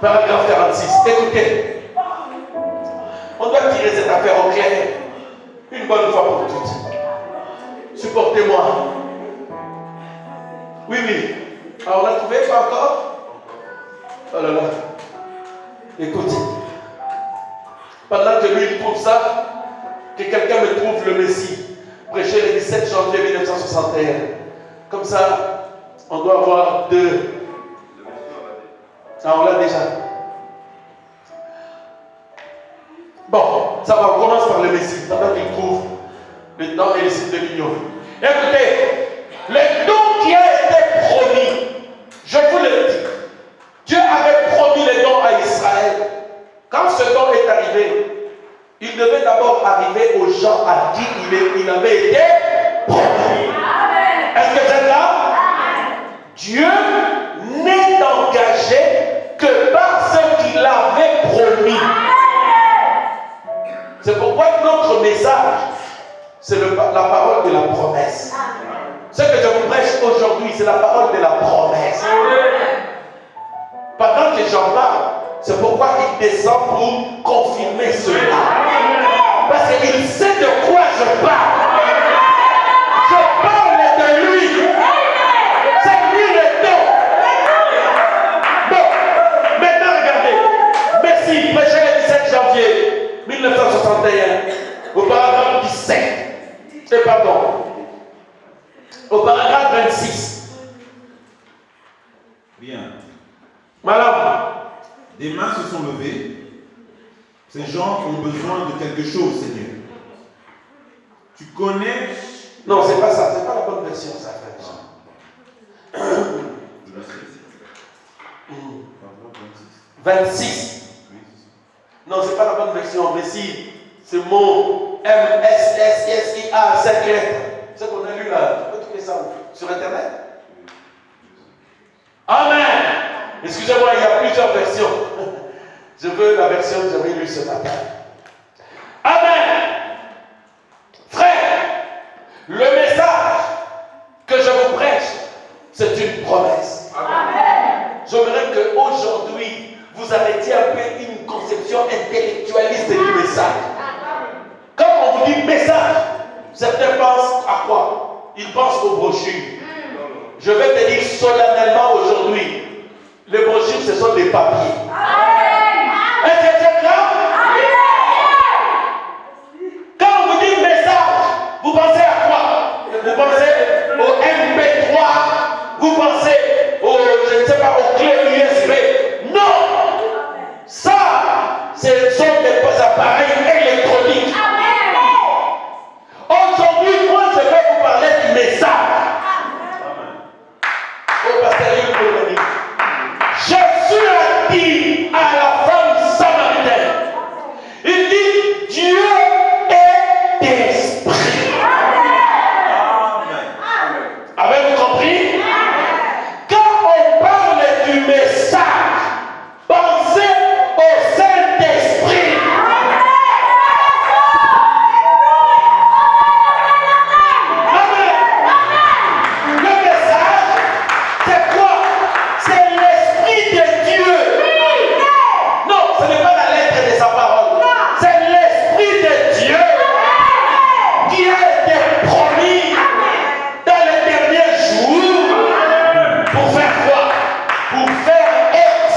Paragraphe 46. Écoutez. On doit tirer cette affaire au clair. Une bonne fois pour toutes. Supportez-moi. Oui, oui. Alors, on l'a trouvé, pas encore? Oh là là. Écoutez. Pendant que lui, il trouve ça, que quelqu'un me trouve le Messie. Prêché le 17 janvier 1961. Comme ça, on doit avoir deux. Ah, on l'a déjà. Bon, ça va, on commence par le Messie, pendant qu'il trouve le temps et le signe de l'union. Écoutez, le don qui a été promis, je vous le dis, Dieu avait promis le don à Israël. Quand ce don est arrivé, il devait d'abord arriver aux gens à qui il avait été promis. Est-ce que vous êtes là? Dieu n'est engagé que par ce qu'il avait promis. C'est pourquoi notre message, c'est la parole de la promesse. Ce que je vous prêche aujourd'hui, c'est la parole de la promesse. Pendant que j'en parle, c'est pourquoi il descend pour confirmer cela. Parce qu'il sait de quoi je parle. Je parle de lui. C'est lui le don. Bon, maintenant regardez. Merci, prêché le 17 janvier 1961, au paragraphe 17. Pardon. Au paragraphe 26.
Bien.
Madame.
Des mains se sont levées. Ces gens ont besoin de quelque chose, Seigneur. Tu connais.
Non, c'est pas ça. C'est pas la bonne version, ça, frère. 26. Non, c'est pas la bonne version. Mais si, ce mot M-S-S-S-I-A, 5 lettres. C'est ce qu'on a lu là. Tu peux trouver ça sur Internet. Amen. Excusez-moi, il y a plusieurs versions. Je veux la version que j'avais lue ce matin. Amen. Frère, le message que je vous prêche, c'est une promesse. Amen. J'aimerais qu'aujourd'hui, vous arrêtiez un peu une conception intellectualiste du message. Quand on vous dit message, certains pensent à quoi? Ils pensent aux brochures. Je vais te dire solennellement aujourd'hui, les brochures, ce sont des papiers. Est-ce que c'est clair? Quand on vous dit message, vous pensez à quoi? Vous pensez au MP3, vous pensez au, je ne sais pas, aux clés USB. Non! Ça, ce sont des appareils électroniques. Aujourd'hui, moi, je vais vous parler du message. Au pasteur Yves, Jésus a dit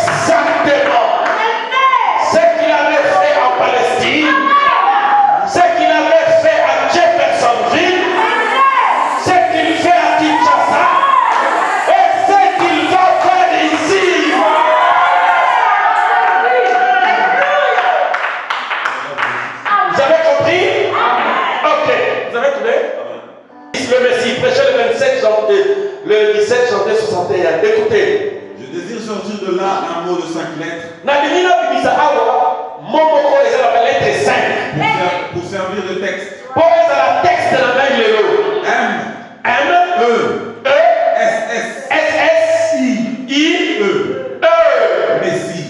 exactement ce qu'il avait fait en Palestine, ce qu'il avait fait à Jeffersonville, ce qu'il fait à Kinshasa et ce qu'il va faire ici. Vous avez compris? Ok. Vous avez trouvé? Le Messie prêchait le 27 janvier, le 17 janvier 61. Écoutez.
Je désire sortir de là un mot de 5 lettres pour servir de texte. M, E, S, I, E. Messie.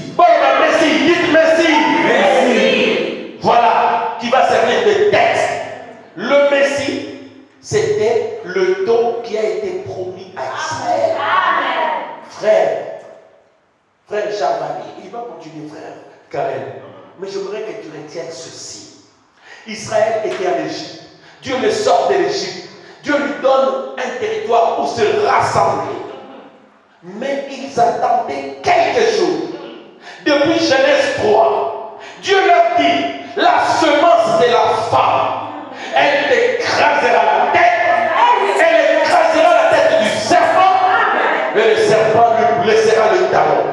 Dites Messie.
Messie.
Voilà, qui va servir de texte. Le Messie, c'était le don qui a été promis à Israël. Frère Charvani, il va continuer, frère Karen. Mais j'aimerais que tu retiennes ceci. Israël était en Égypte. Dieu le sort de l'Égypte. Dieu lui donne un territoire pour se rassembler. Mais ils attendaient quelque chose. Depuis Genèse 3, Dieu leur dit, la semence de la femme, elle t'écrasera la tête, elle écrasera la tête du serpent, mais le serpent lui blessera le talon.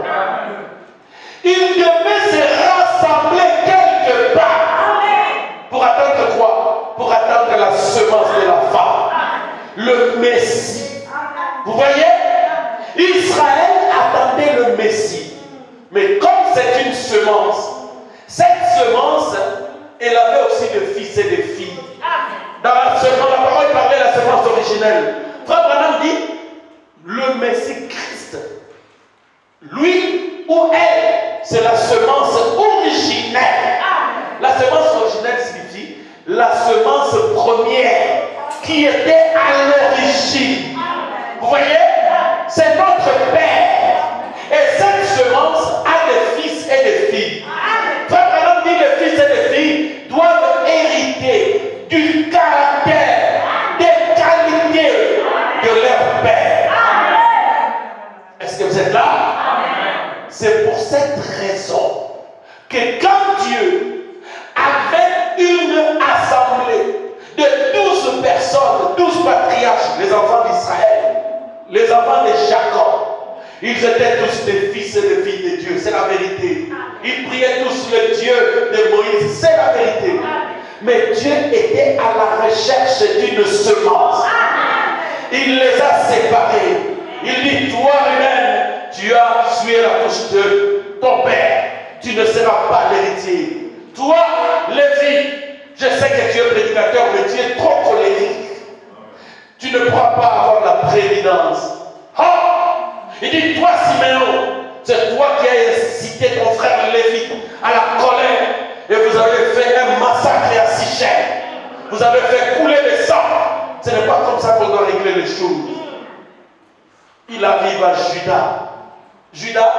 Ils devaient se rassembler quelque part. Pour attendre quoi? Pour attendre la semence de la femme, le Messie. Vous voyez? Israël attendait le Messie. Mais comme c'est une semence, cette semence, elle avait aussi des fils et des filles. Dans la parole parlait de la semence originelle. Frère Branham dit, le Messie Christ, lui ou elle, c'est la semence originelle. La semence originelle signifie la semence première qui était à l'origine. Vous voyez? C'est notre Père. Et cette semence a des fils et des filles. Frère Branham dit les fils et les filles doivent hériter du caractère, des qualités de leur Père. Est-ce que vous êtes là? C'est pour cette raison que quand Dieu avait une assemblée de 12 personnes, 12 patriarches, les enfants d'Israël, les enfants de Jacob, ils étaient tous des fils et des filles de Dieu, c'est la vérité. Ils priaient tous le Dieu de Moïse, c'est la vérité. Mais Dieu était à la recherche d'une semence. Il les a séparés. Il dit, toi lui-même, tu as sué la touche de ton père. Tu ne seras pas l'héritier. Toi, Lévi, je sais que tu es prédicateur, mais tu es trop colérique. Tu ne pourras pas avoir la prééminence. Oh! Il dit, toi, Siméon, c'est toi qui as incité ton frère Lévi à la colère. Et vous avez fait un massacre à Sichem. Vous avez fait couler le sang. Ce n'est pas comme ça qu'on doit régler les choses. Il arrive à Judas. Judas,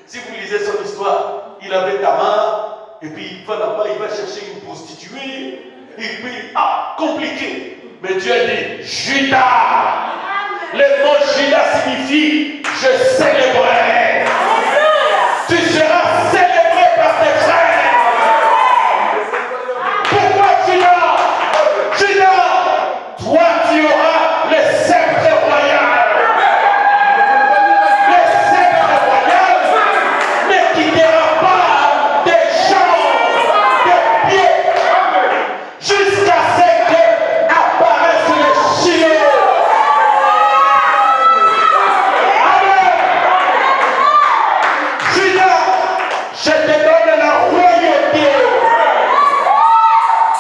si vous lisez son histoire, il avait Tamar, et puis il va là-bas, il va chercher une prostituée, et puis, compliqué. Mais Dieu a dit, Judas. Le mot Judas signifie, je célébrerai. Tu seras célébré par tes frères. Pourquoi Judas? Judas, toi tu auras le sceptre royal. Le sceptre royal ne quittera pas des jambes, des pieds, jusqu'à ce que apparaissent les Shiloh. Je te donne la royauté.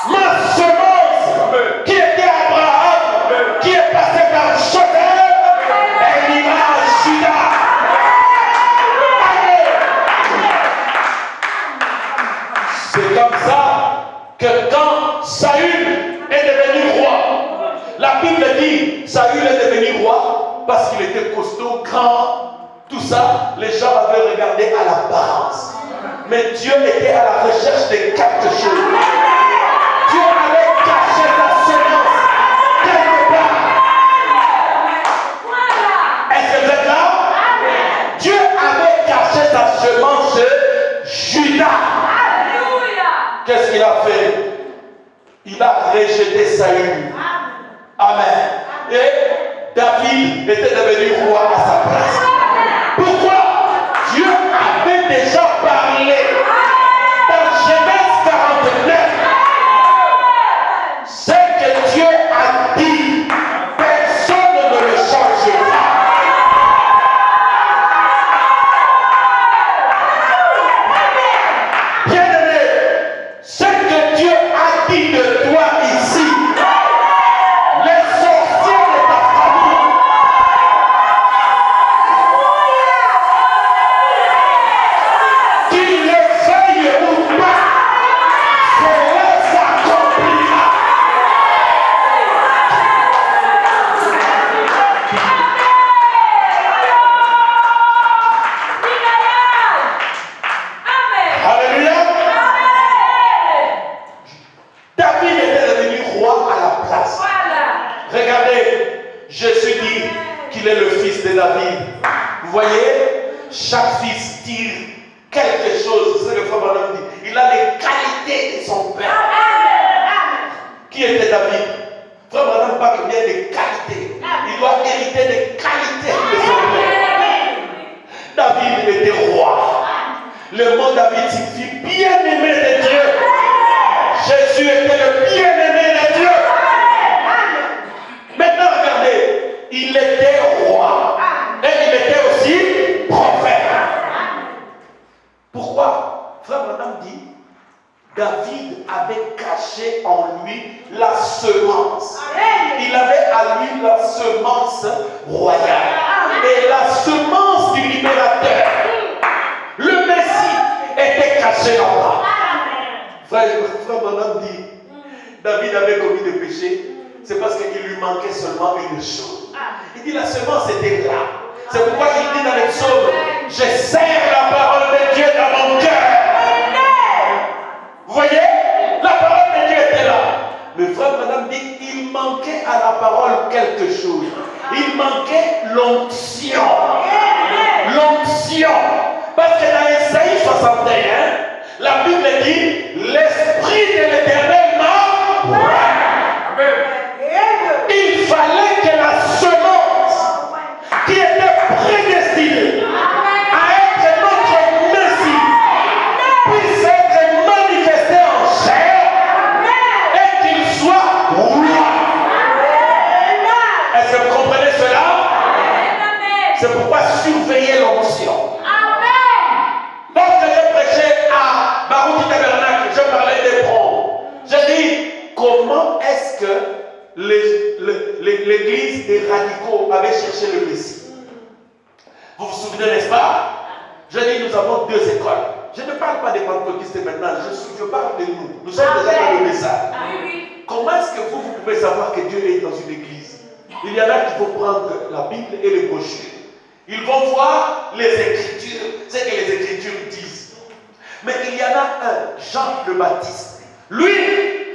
Ma semence qui était Abraham, qui est passée par Joseph, elle ira à Judas. C'est comme ça que quand Saül est devenu roi, la Bible dit Saül est devenu roi parce qu'il était costaud, grand, tout ça, les gens avaient regardé à l'apparence. Mais Dieu était à la recherche de quelque chose. Dieu avait caché sa semence quelque part. Est-ce que vous êtes là? Dieu avait caché semence de Judas.
Alléluia.
Qu'est-ce qu'il a fait? Il a rejeté Saül. Amen. Et David était devenu roi à sa place. Pourquoi? Dieu avait déjà parlé dans Genèse 49. Ce que Dieu a dit, personne ne le changera. Bien-aimé, ce que Dieu a dit de toi ici, les sorciers de ta famille, qu'ils le veuillent ou pas, cela s'accomplira. Alléluia. David était devenu roi à la place. Regardez, Jésus dit qu'il est le fils de David. Vous voyez, chaque fils tire quelque chose. C'est ce que Frère Branham dit. Il a les qualités de son père. Qui était David? Frère Branham parle bien des qualités. Il doit hériter des qualités de son père. David était roi. Le mot David signifie bien-aimé de Dieu. Jésus était le bien-aimé de Dieu. Maintenant, regardez, il était roi. Et il était aussi prophète. Pourquoi? Frère Branham dit, David avait caché en lui la semence. Il avait à lui la semence royale. Et la semence du libérateur. Le Messie était caché en là. Frère Branham dit, David avait commis des péchés, c'est parce qu'il lui manquait seulement une chose. Il dit la semence était là. C'est pourquoi il dit dans les psaumes, je serre la parole de Dieu dans mon cœur. Vous voyez, la parole de Dieu était là. Le frère Branham dit, il manquait à la parole quelque chose. Il manquait l'onction. L'onction. Parce que dans Isaïe 61, la Bible dit, l'Esprit de l'Éternel m'a. Amen. Il fallait que la semence qui était prédestinée à être notre Messie puisse être manifestée en chair et qu'il soit roi. Est-ce que vous comprenez cela? C'est pourquoi surveiller l'onction. Lorsque j'ai prêché à Barouti Tabernacle, je parlais des bronzes. J'ai dit, comment est-ce que l'église des radicaux avait cherché le Messie? Vous vous souvenez, n'est-ce pas? J'ai dit, nous avons deux écoles. Je ne parle pas des pentecôtistes maintenant, je parle de nous. Nous sommes déjà dans le message. Comment est-ce que vous pouvez savoir que Dieu est dans une église? Il y en a qui vont prendre la Bible et les brochures. Ils vont voir les Écritures, ce que les Écritures disent. Mais il y en a un, Jean le Baptiste. Lui,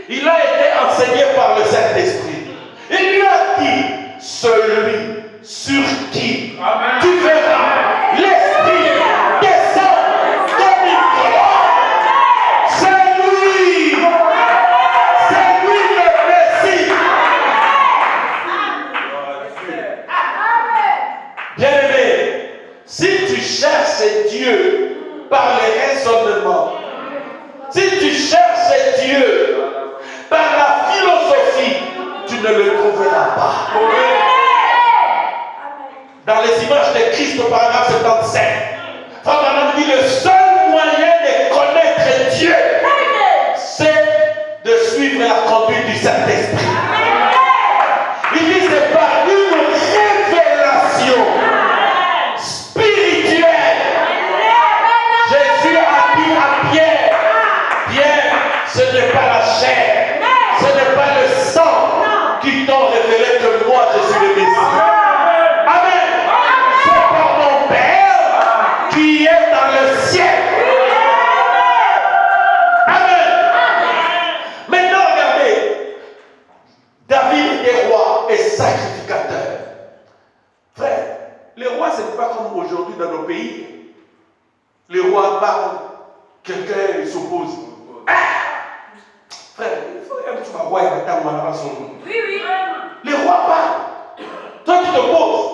il a été enseigné par le Saint-Esprit. Il lui a dit, celui sur qui tu verras l'Esprit descendre comme une colombe, c'est lui le Messie. Bien-aimé, si tu cherches Dieu par les raisonnements, si tu cherches Dieu par la philosophie, tu ne le trouveras pas. Dans les images de Christ au paragraphe 77, Frère Branham dit le seul moyen de connaître Dieu, c'est de suivre la conduite du Saint-Esprit. Il dit c'est par une révélation spirituelle. Jésus a dit à Pierre, Pierre, ce n'est pas la chair, ce n'est pas le sang qui t'ont révélé que moi je suis le Messie. Amen. C'est par mon Père qui est dans le ciel. Amen. Maintenant regardez, David était roi et sacrificateur. Frère, les rois ce n'est pas comme aujourd'hui dans nos pays. Les rois parlent, quelqu'un s'oppose. Ah! Frère, tu vas voir là-bas son nom.
Oui, oui.
Les rois parlent. Toi qui te poses.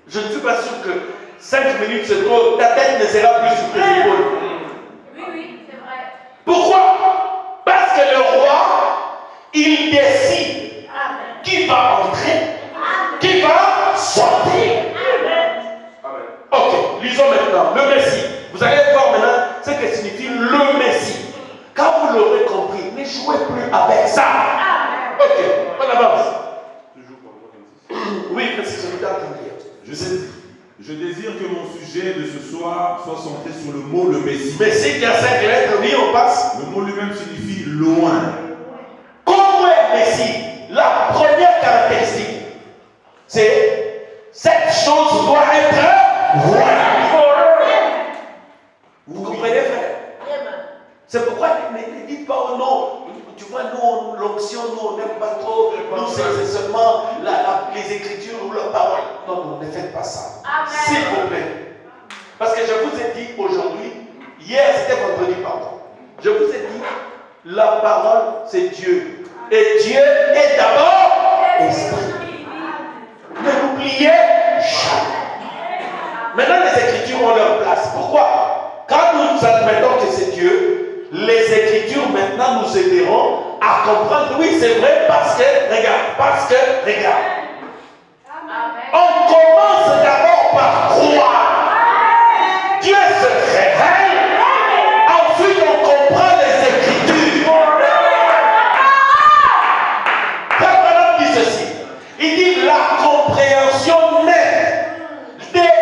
Je ne suis pas sûr que 5 minutes c'est trop. Ta tête ne sera plus sur tes épaules.
Oui, oui, c'est vrai.
Pourquoi? Parce que le roi, il décide qui va entrer, qui va sortir. Ok, lisons maintenant le Messie. Vous allez voir maintenant ce que signifie le Messie. Quand vous l'aurez compris, ne jouez plus avec ça. Ok, on avance. Oui, merci, je vous entends dire.
Je désire que mon sujet de ce soir soit centré sur le mot le Messie.
Messie qui a 5 lettres, oui, on passe.
Le mot lui-même signifie loin.
Comment est Messie? La première caractéristique, c'est cette chose doit être loin. Vous comprenez, frère? C'est pourquoi ne dites pas oh non. Tu vois, nous, l'onction, nous, on n'aime pas trop. Nous, c'est seulement les écritures ou la parole. Non, non, ne faites pas ça. S'il vous plaît. Parce que je vous ai dit aujourd'hui, hier, c'était vendredi, pardon. Je vous ai dit, la parole, c'est Dieu. Et Dieu est d'abord esprit. Ne l'oubliez jamais. Maintenant, les écritures ont leur place. Pourquoi? Quand nous admettons que c'est Dieu, les écritures maintenant nous aideront à comprendre. Oui, c'est vrai, parce que, regarde. On commence d'abord par croire. Dieu se révèle. Ensuite, on comprend les écritures. Frère dit ceci. Il dit la compréhension nette des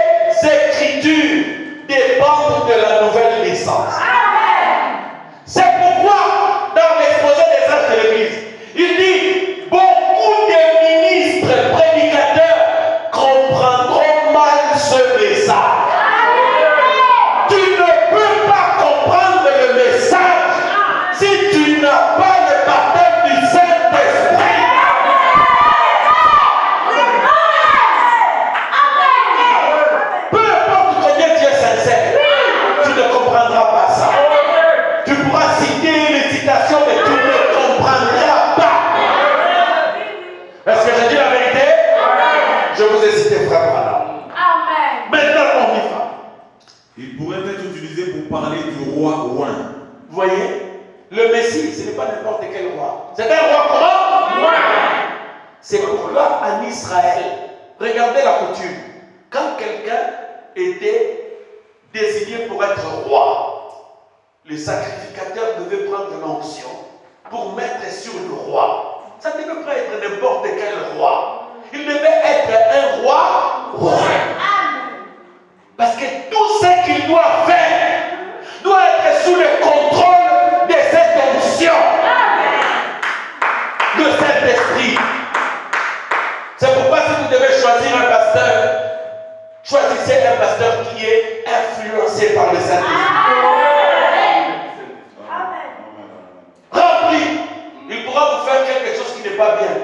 écritures dépend de la nouvelle naissance. C'est pourquoi, dans l'exposé des actes de l'Église, il dit beaucoup de ministres prédicateurs comprendront mal ce message. Tu ne peux pas comprendre le message si tu n'as pas le baptême du Saint-Esprit. Peu importe combien tu es sincère, tu ne comprendras pas ça. Tu pourras citer les citations, mais tu ne comprendras pas. Est-ce que j'ai dit la vérité? Je vous ai cité frère Branham. Maintenant, on y va.
Il pourrait être utilisé pour parler du roi loin.
Vous voyez, le Messie, ce n'est pas n'importe quel roi. C'est un roi comment? C'est pourquoi en Israël, regardez la coutume. Quand quelqu'un était désigné pour être roi, le sacrificateur devait prendre l'onction pour mettre sur le roi. Ça ne devait pas être n'importe quel roi. Il devait être un roi. Parce que tout ce qu'il doit faire doit être sous le contrôle de cette onction. De cet esprit. C'est pourquoi si vous devez choisir un pasteur, choisissez un pasteur qui est influencé par le Saint-Esprit. Rempli. Il pourra vous faire quelque chose qui n'est pas bien.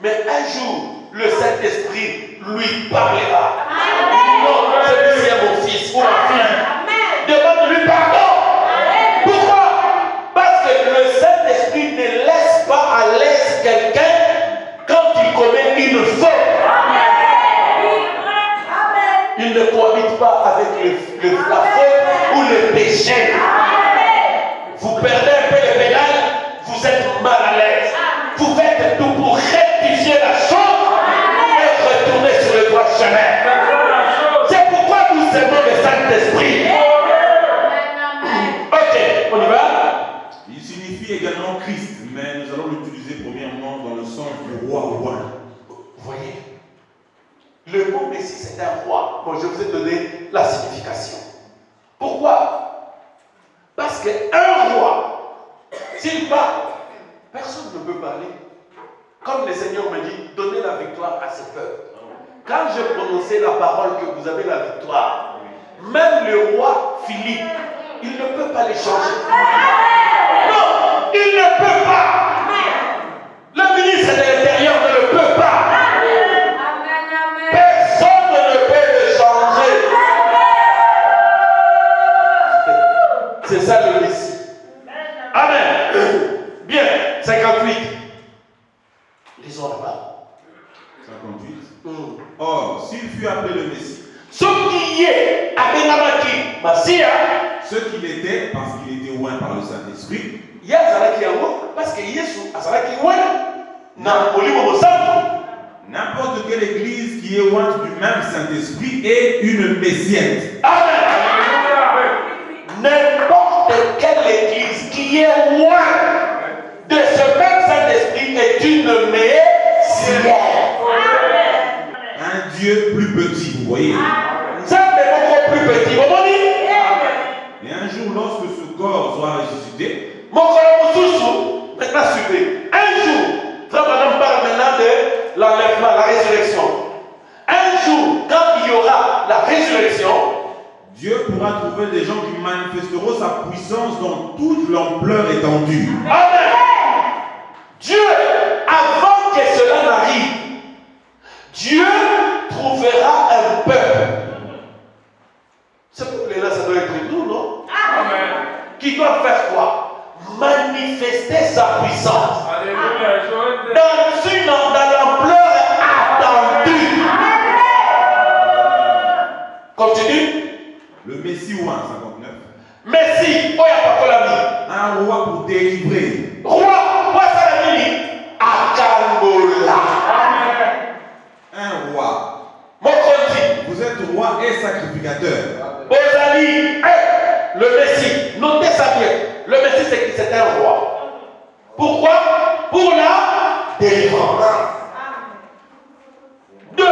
Mais un jour, le Saint-Esprit lui parlera. Non, celui-ci est mon fils ou ma fille. Demande-lui pardon. Pourquoi? Parce que le Saint-Esprit ne laisse pas à l'aise quelqu'un quand il commet une faute. Il ne cohabite pas avec la faute ou le péché. Vous perdez un peu les pédales, vous êtes mal à l'aise. Vous faites tout pour rectifier la chose et retourner sur le droit chemin. C'est pourquoi nous aimons le Saint-Esprit. Ok, on y va?
Il signifie également Christ, mais nous allons l'utiliser premièrement dans le sens du roi loin.
Vous voyez, le mot Messie, c'est un roi. Bon, je vous ai donné la signification. Pourquoi? Parce qu'un roi, s'il parle, personne ne peut parler. Comme le Seigneur me dit, donnez la victoire à ce peuple. Quand je prononçais la parole que vous avez la victoire, même le roi Philippe, il ne peut pas les changer. Non, il ne peut pas. Le ministre de l'Intérieur ne le peut pas. Personne ne peut le changer. C'est ça le Messie. Amen. Bien, 58. Lisons là-bas.
58. Or, s'il fut appelé le Messie,
Ce qui est Abenamaki Massia,
ce qu'il était, parce qu'il était oint par le Saint-Esprit,
il y a Zalaki Yango, parce que Yesu a Zalaki Wen, dans le livre de Saint.
n'importe quelle église qui est ointe du même Saint-Esprit est une messiette.
Amen. N'importe quelle église qui est loin de ce même Saint-Esprit est une messiette.
Un Dieu plus petit, vous voyez.
Ça n'est pas plus petit. Vous voyez?
Et un jour, lorsque ce corps soit ressuscité,
Mon corps maintenant suivez. Un jour, Frère Madame parle maintenant de l'enlèvement, la résurrection. Un jour, quand il y aura la résurrection,
Dieu pourra trouver des gens qui manifesteront sa puissance dans toute l'ampleur étendue.
Amen. Dieu, avant que cela n'arrive, Dieu trouvera un peuple. Ce peuple-là, ça doit être nous, non?
Amen.
Qui doit faire quoi? Manifester sa puissance.
Alléluia.
Dans l'ampleur attendue. Continue.
Le Messie oint, 59.
Messie, Oyapakolami.
Un roi pour délivrer.
Roi, Wasalami, Akangola.
Un roi.
Mokondi,
Vous êtes roi et sacrificateur.
Bozali, le Messie. Notez ça bien. Le Messie, c'est un roi. Pourquoi? Pour la délivrance. Deux,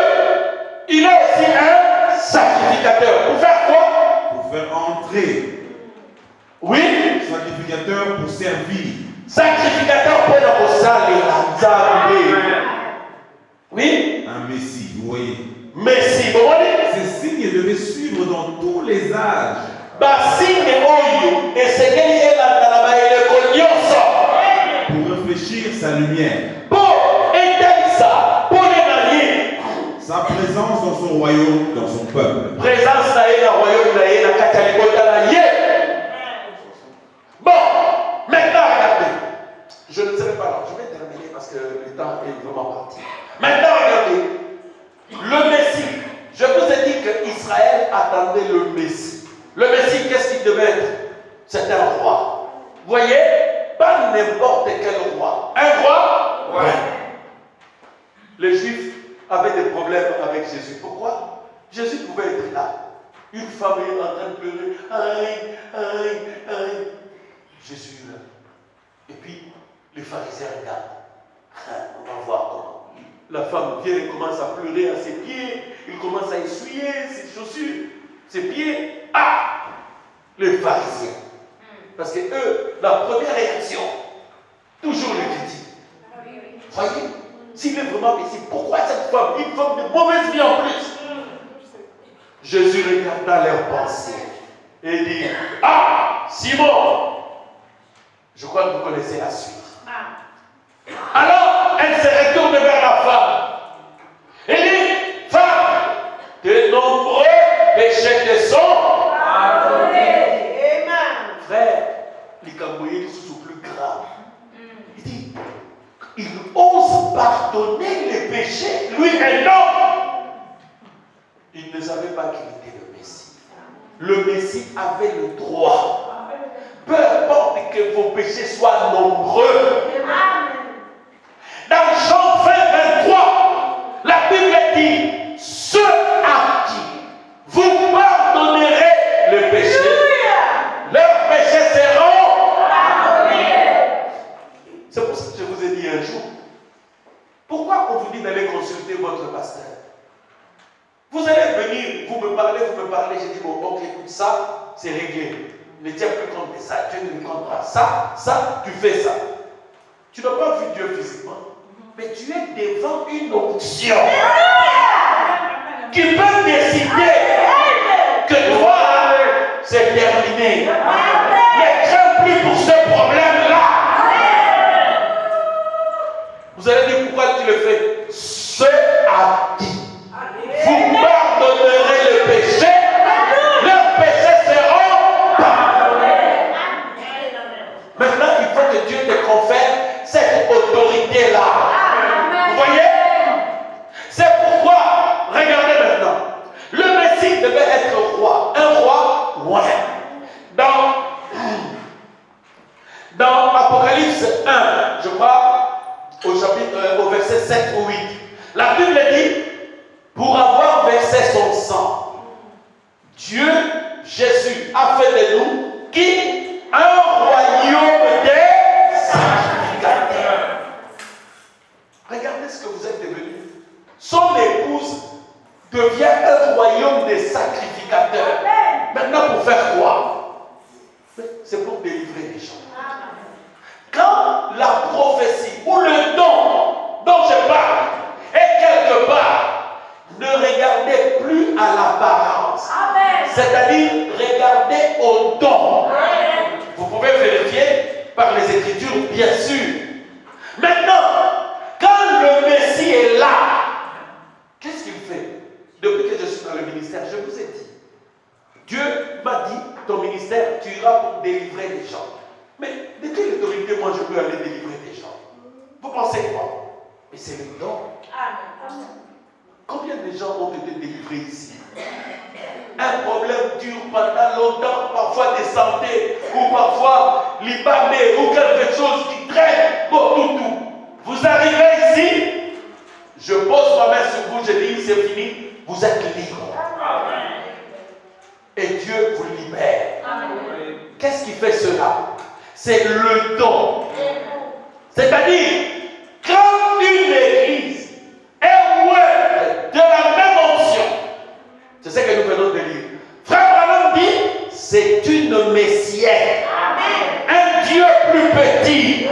il est aussi un sacrificateur. Pour faire quoi?
Pour faire entrer.
Oui,
Sacrificateur pour servir.
sacrificateur pour la salle et la Nzambe. Oui,
Un Messie, vous voyez.
Messie. Vous voyez?
Ces signes devaient suivre dans tous les âges.
Basigne oyo esengeli elanda na eleko nyonso
Pour réfléchir sa lumière.
mpo etalisa mpona ye
Sa présence dans son royaume, dans son peuple.
présence na ye na royaume na ye na kati ya libota na ye. Bon, maintenant regardez, je ne serai pas là, je vais terminer parce que le temps est vraiment parti. Maintenant regardez, le Messie, je vous ai dit qu'Israël attendait le Messie. Le Messie, qu'est-ce qu'il devait être? C'est un roi. Vous voyez? Pas n'importe quel roi. Un roi? Ouais. Les Juifs avaient des problèmes avec Jésus. Pourquoi? Jésus pouvait être là. Une femme est en train de pleurer. Aïe, aïe, aïe. Jésus là. Et puis, les pharisiens regardent. On va voir comment. La femme vient et commence à pleurer à ses pieds. Il commence à essuyer ses chaussures, ses pieds. Ah! Les pharisiens. Parce que eux, la première réaction, toujours le critique. Voyez? S'il est vraiment ici, pourquoi cette femme, une femme de mauvaise vie en plus? Jésus regarda leurs pensées et dit: Ah, Simon, je crois que vous connaissez la suite. Alors, elle se retourne vers la femme et dit: Femme, de nombreux péchés te sont pardonnés. Frère, les Camboyés sont plus graves. Il dit: il ose pardonner les péchés, lui un homme. Il ne savait pas qu'il était le Messie. Le Messie avait le droit. Peu importe que vos péchés soient nombreux. Dans Jean 20, 23, la Bible dit: ceux à qui vous pardonnerez les péchés, leurs péchés seront pardonnés. C'est pour ça que je vous ai dit un jour, pourquoi on vous dit d'aller consulter votre pasteur? Vous allez venir, vous me parlez, je dis: bon, ok, écoute, ça, c'est réglé. Ne tiens plus compte de ça, tu ne comptes pas ça, tu fais ça. Tu n'as pas vu Dieu physiquement, mais tu es devant une option qui peut décider que toi, c'est terminé. Ne crains plus pour ce problème-là. Vous allez dire: pourquoi tu le fais? Ce à qui vous pardonnerez le péché, leurs péchés seront pardonnés. versets 7 ou 8. La Bible dit, pour avoir versé son sang, Dieu, Jésus, a fait de nous qui un royaume des sacrificateurs. Regardez ce que vous êtes devenus. Son épouse devient un royaume des sacrificateurs. Maintenant, pour faire quoi? C'est pour délivrer les gens. Quand la prophétie ou le don dont je parle est quelque part, ne regardez plus à l'apparence. C'est-à-dire, regardez au don. Vous pouvez vérifier par les Écritures, bien sûr. Maintenant, quand le Messie est là, qu'est-ce qu'il fait? Depuis que je suis dans le ministère, je vous ai dit, Dieu m'a dit, ton ministère, tu iras pour délivrer les gens. Mais de quelle autorité moi je peux aller délivrer des gens? Vous pensez quoi? Mais c'est le don. Combien de gens ont été délivrés ici? Un problème dure pendant longtemps, parfois des santé, ou parfois l'ibamé, ou quelque chose qui traîne pour tout. Vous arrivez ici, je pose ma main sur vous, je dis c'est fini, vous êtes libre. Et Dieu vous libère. Qu'est-ce qui fait cela? C'est le don. C'est-à-dire, quand une église est ouée de la même onction, c'est ce que nous venons de lire. Frère Branham dit, c'est une messienne. Un Dieu plus petit,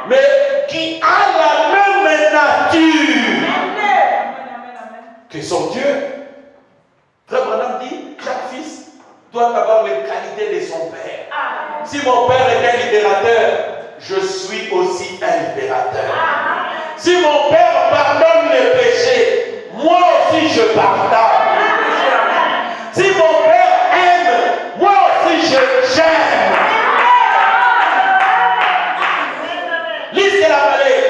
mais qui a la même nature que son Dieu. Frère Branham dit, chaque fils doit avoir les qualités de son père. Si mon père est un libérateur, je suis aussi un libérateur. Si mon père pardonne les péchés, moi aussi je pardonne. Si mon père aime, moi aussi j'aime. Lisez la vallée.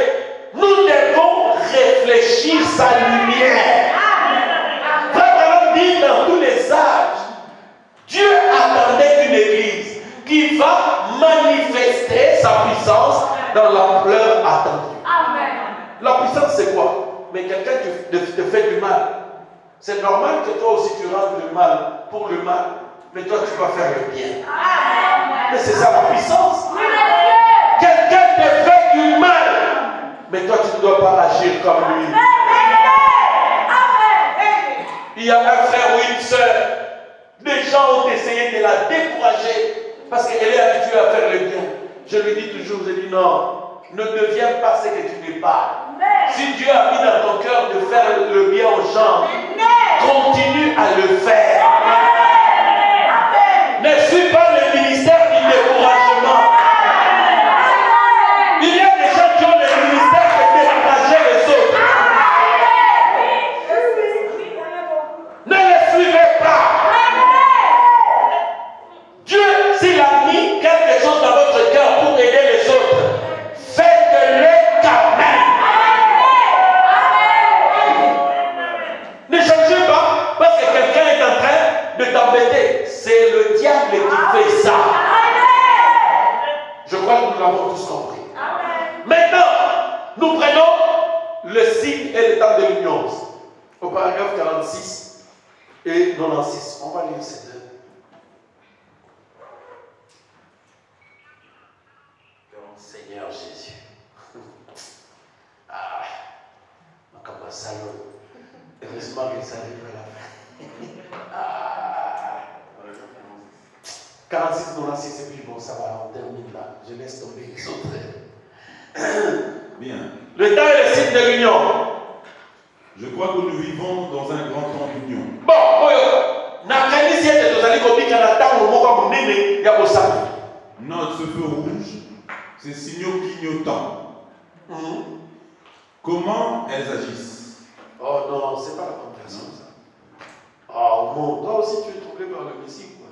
Nous devons réfléchir sa lumière. Frère Branham dit dans tous les âges, Dieu attendait une église qui va manifester sa puissance dans l'ampleur attendue. La puissance c'est quoi? Mais quelqu'un te fait du mal. C'est normal que toi aussi tu rentres le mal pour le mal, mais toi tu vas faire le bien. Mais c'est ça la puissance. Quelqu'un te fait du mal, mais toi tu ne dois pas agir comme lui. Il y a un frère ou une soeur, des gens ont essayé de la décourager parce qu'elle est habituée à faire le bien. Je lui dis toujours, je dis non, ne deviens pas ce que tu n'es pas. Si Dieu a mis dans ton cœur de faire le bien aux gens, continue à le faire. Ne suis pas le ministère du découragement. Il y a des gens qui ont le ministère de décourager les autres. Ne les suivez pas. Dieu, s'il a mis quelque chose dans votre cœur pour aider les autres, faites-le quand même. Ne changez pas parce que quelqu'un est en train de t'embêter. C'est le diable qui fait ça. Je crois que nous l'avons tous compris. Maintenant, nous prenons le signe et le temps de l'union. Au paragraphe 46 et 96. On va lire ces deux. Seigneur Jésus. Comme un salaud. Heureusement qu'il s'arrive à la fin. 46, 96, c'est plus bon, ça va, on termine là. Je laisse tomber les autres.
Bien.
Le temps est le signe de l'union.
Je crois que nous vivons dans un grand temps d'union.
Bon,
notre feu rouge, ces signaux clignotants. Comment elles agissent?
Oh non, c'est pas la conversion ça. Oh mon, toi aussi tu es troublé par le Messie quoi.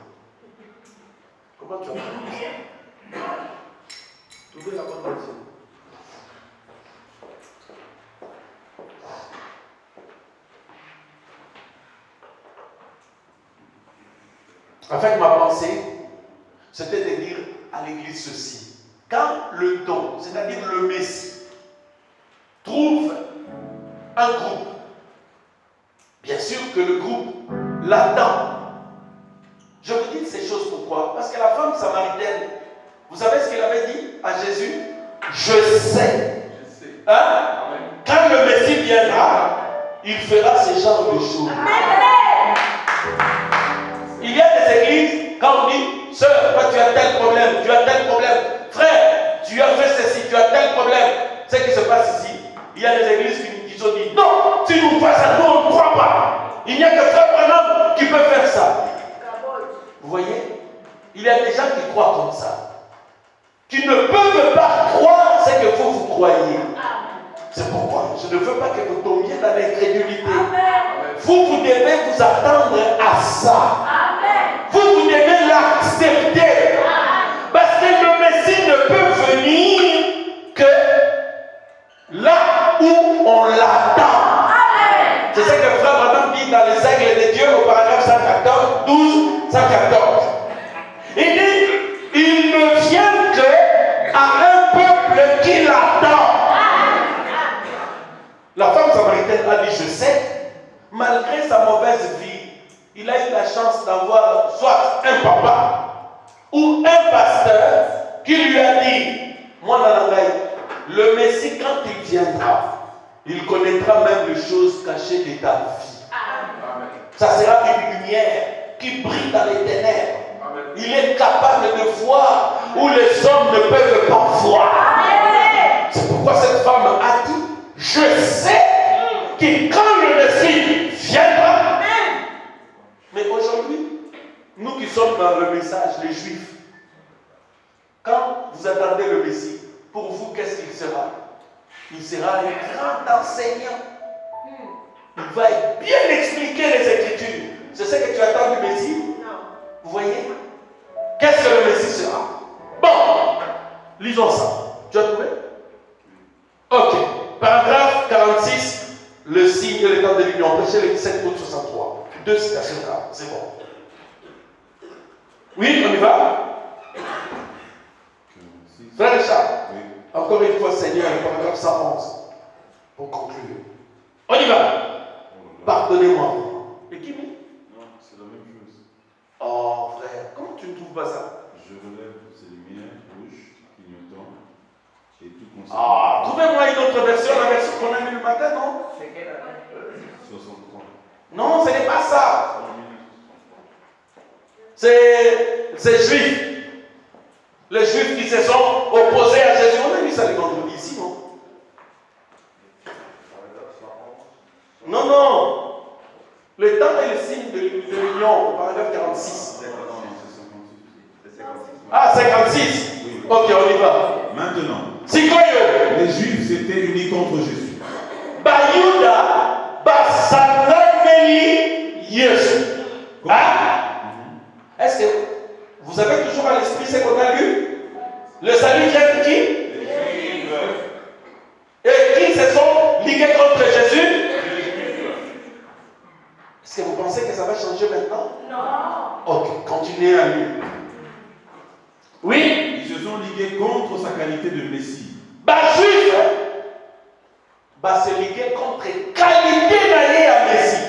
Comment tu as fait ça? Trouver la conversion. En fait, ma pensée, c'était de dire à l'église ceci. Quand le don, c'est-à-dire le Messie, trouve un groupe. Bien sûr que le groupe l'attend. Je vous dis ces choses pourquoi? Parce que la femme samaritaine, vous savez ce qu'elle avait dit à Jésus? Je sais. Hein? Quand le Messie viendra, il fera ce genre de choses. Il y a des églises, quand on dit, sœur, toi tu as tel problème, frère, tu as fait ceci, tu as tel problème. Ce qui se passe ici, il y a des églises qui ont dit, non, si nous faisons ça, nous on ne croit pas. Il n'y a que frère Branham qui peut faire ça. Vous voyez? Il y a des gens qui croient comme ça. Qui ne peuvent pas croire ce que vous croyez. C'est pourquoi je ne veux pas que vous tombiez dans l'incrédulité. Vous devez vous attendre à ça. Vous devez l'accepter. Parce que le Messie ne peut venir que là où on l'attend. C'est ce que Frère Branham dit dans les Aigles de Dieu au paragraphe 114, 12, 114. Il dit, il ne vient que à un peuple qui l'attend. La femme samaritaine a dit, je sais, malgré sa mauvaise vie, il a eu la chance d'avoir soit un papa ou un pasteur qui lui a dit, moi Nanangaï, le Messie quand il viendra, il connaîtra même les choses cachées de ta vie. Ça sera une lumière qui brille dans les ténèbres. Il est capable de voir où les hommes ne peuvent pas voir. C'est pourquoi cette femme a dit, je sais que quand le Messie viendra. Mais aujourd'hui, nous qui sommes dans le message, les Juifs, quand vous attendez le Messie, pour vous, qu'est-ce qu'il sera? Il sera un grand enseignant. Il va bien expliquer les Écritures. C'est ce que tu attends du Messie? Non. Vous voyez? Qu'est-ce que le Messie sera? Bon, lisons ça. Tu as trouvé? Ok. Paragraphe 46, le signe de l'état de l'Union, prêché le 17 août 63. 2 citations là, c'est bon. Oui, on y va? Frère Richard, oui. Encore une fois, Seigneur, le paragraphe 111, pour conclure. On y va. Pardonnez-moi. Et qui dit?
Non, c'est la même chose.
Oh, frère, comment tu ne trouves pas ça?
Je relève ces lumières rouges, clignotants, et tout conseil.
Ah, trouvez-moi une autre version, la version qu'on a lue le matin, non?
63.
Non, ce n'est pas ça. C'est juif. Les juifs qui se sont opposés à Jésus. On a vu ça les vendredis ici, non? Non, non. Le temps est le signe de l'union, au paragraphe 46. Ah, 56.
Oui.
Ok, on y va.
Maintenant,
Si quoi
les Juifs s'étaient unis contre Jésus.
Bayuda, Basanameli, Yesu. Hein? Est-ce que vous avez toujours à l'esprit ce qu'on a lu? Le salut vient de qui? Et qui se sont ligués contre Jésus? Est-ce que vous pensez que ça va changer maintenant? Non. Ok, continuez à lire. Oui?
Ils se sont ligués contre sa qualité de Messie.
Juif, se liguer contre qualité d'aller à Messie.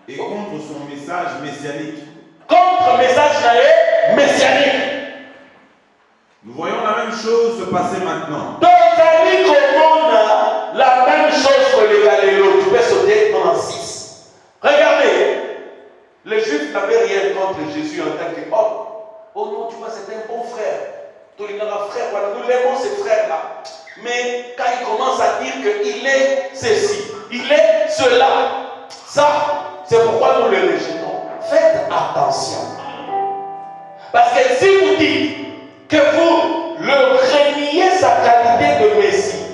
Et contre son message messianique.
Contre message d'aller messianique.
Nous voyons la même chose se passer maintenant.
Donc, amis commune, la même chose que les Galiléens. Tu peux sauter en 6. Regardez, les Juifs n'avaient rien contre Jésus en tant qu'homme. Oh non, tu vois, c'est un bon frère. Tout le monde frère, voilà, nous l'aimons ces frères-là. Mais quand il commence à dire qu'il est ceci, il est cela, ça, c'est pourquoi nous le rejetons. Faites attention. Parce que si vous dites que vous le reniez sa qualité de Messie,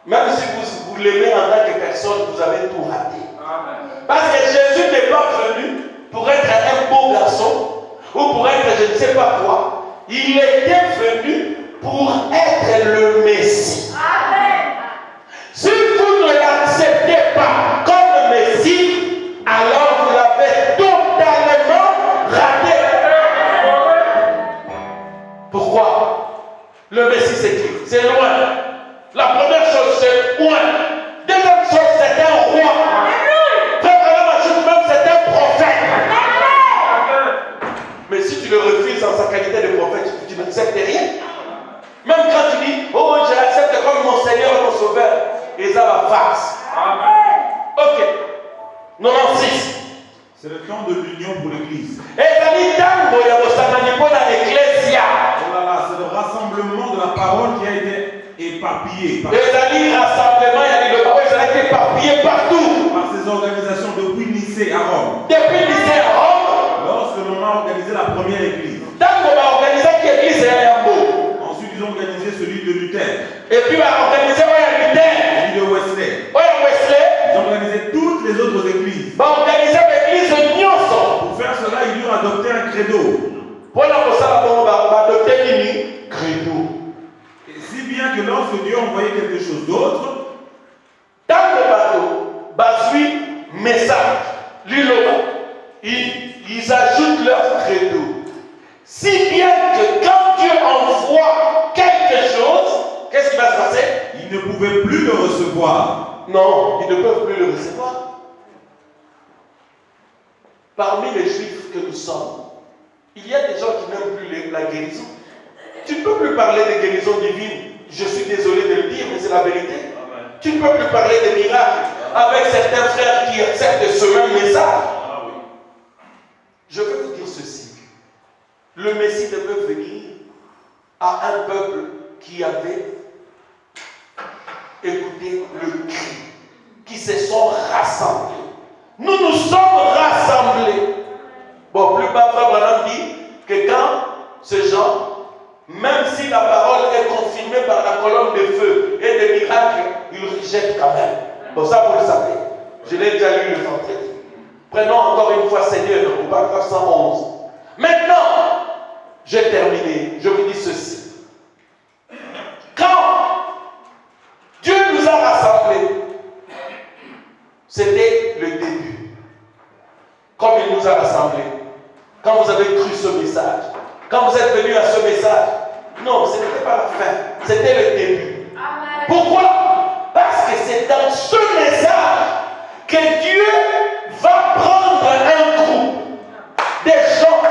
même si vous l'aimez en tant que personne, vous avez tout raté. Amen. Parce que Jésus n'est pas venu pour être un beau garçon ou pour être je ne sais pas quoi. Il était venu pour être le Messie. Amen. Si vous ne l'acceptez pas comme Messie, alors vous l'avez totalement raté. Pourquoi? Le Messie c'est qui? C'est loin. La première chose c'est loin. Deuxième chose le refuses en sa qualité de prophète, tu n'acceptes rien. Même quand tu dis, oh, je l'accepte comme mon Seigneur et mon Sauveur, et ça va farce. Ok. 96.
C'est le temps de l'union pour l'Église.
Et ça dit, tango ya bosanganiko dans l'Ecclésia.
Oh là là, c'est le rassemblement de la parole qui a été éparpillé
Et ça dit, rassemblement, il y a dit, le parole, ça a été éparpillé partout.
par ces organisations depuis Nicée à Rome.
Depuis Nicée à Rome,
Lorsque l'on a organisé la première église,
tango va organiser l'église à Yambo.
ensuite ils ont organisé celui de Luther,
Et puis va organiser Luther,
celui de Wesley.
Wesley,
Ils ont organisé toutes les autres églises.
va organiser l'église Nyonso.
Pour faire cela, ils durent adopter un credo.
Pour la ça, on va adopter une credo.
Et si bien que lorsque Dieu envoyait quelque chose d'autre,
Dans le bateau, basui, message, ils ajoutent leur credo. Si bien que quand Dieu envoie quelque chose, qu'est-ce qui va se passer?
ils ne pouvaient plus le recevoir.
Non, ils ne peuvent plus le recevoir. Parmi les juifs que nous sommes, il y a des gens qui n'aiment plus la guérison. Tu ne peux plus parler de guérison divine. Je suis désolé de le dire, mais c'est la vérité. Tu ne peux plus parler des miracles avec certains frères qui acceptent ce même message. Je veux vous dire ceci. Le Messie ne peut venir à un peuple qui avait écouté le cri, qui se sont rassemblés. Nous nous sommes rassemblés. Bon, plus bas, Frère Branham dit que quand ces gens, même si la parole est confirmée par la colonne de feu et des miracles, ils rejettent quand même. Bon, ça vous le savez. Je l'ai déjà lu le vendredi. Prenons encore une fois Seigneur au paragraphe 111. Maintenant, j'ai terminé. Je vous dis ceci. Quand Dieu nous a rassemblés, c'était le début. Comme il nous a rassemblés. Quand vous avez cru ce message, quand vous êtes venus à ce message, non, ce n'était pas la fin, c'était le début.
Amen.
Pourquoi? Parce que c'est dans ce message que Dieu va prendre un groupe des gens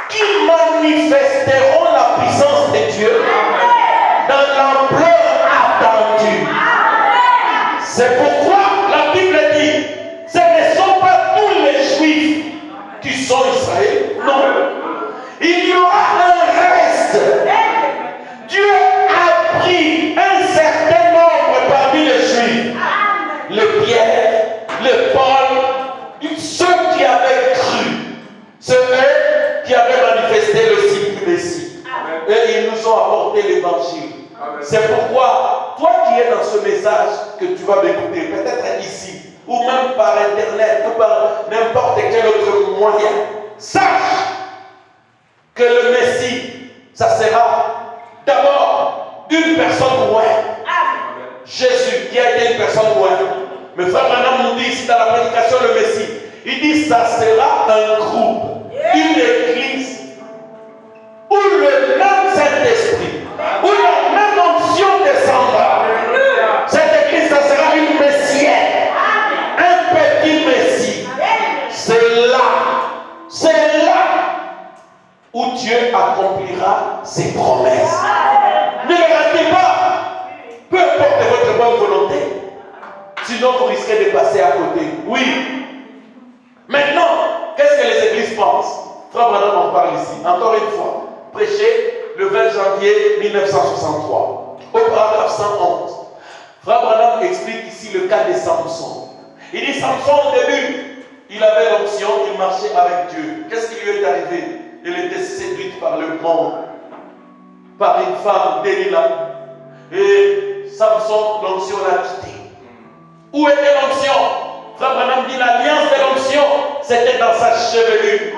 qui manifesteront la puissance de Dieu dans l'ampleur attendue. C'est pourquoi la Bible dit, ce ne sont pas tous les Juifs qui sont Israël. Non. Il y aura un reste. Dieu a pris un certain nombre parmi les Juifs. Le Pierre, le Paul, ceux qui avaient cru. Ceux qui avaient manifesté le signe du Messie. Et ils nous ont apporté l'évangile. C'est pourquoi, toi qui es dans ce message que tu vas m'écouter, peut-être ici, ou même par internet, ou par n'importe quel autre moyen, sache que le Messie, ça sera d'abord une personne loin. Jésus qui a été une personne loin. Mais Frère Branham nous dit ici dans la prédication le Messie, il dit ça sera un groupe, une église, où le même Saint-Esprit, où la même onction descendra. Cette église, ça sera une messienne, un petit Messie. C'est là où Dieu accomplira ses promesses. Ne le ratez pas. Peu importe votre bonne volonté. Sinon, vous risquez de passer à côté. Oui. Maintenant, qu'est-ce que les églises pensent? Frère Branham en parle ici. Encore une fois. Prêché le 20 janvier 1963. Au paragraphe 111. Frère Branham explique ici le cas de Samson. Il dit Samson au début, il avait l'onction, il marchait avec Dieu. Qu'est-ce qui lui est arrivé? Il était séduite par le monde, par une femme, Delilah. Et Samson, l'onction l'a quitté. Où était l'onction? Frère Branham dit l'alliance de l'onction, c'était dans sa chevelure.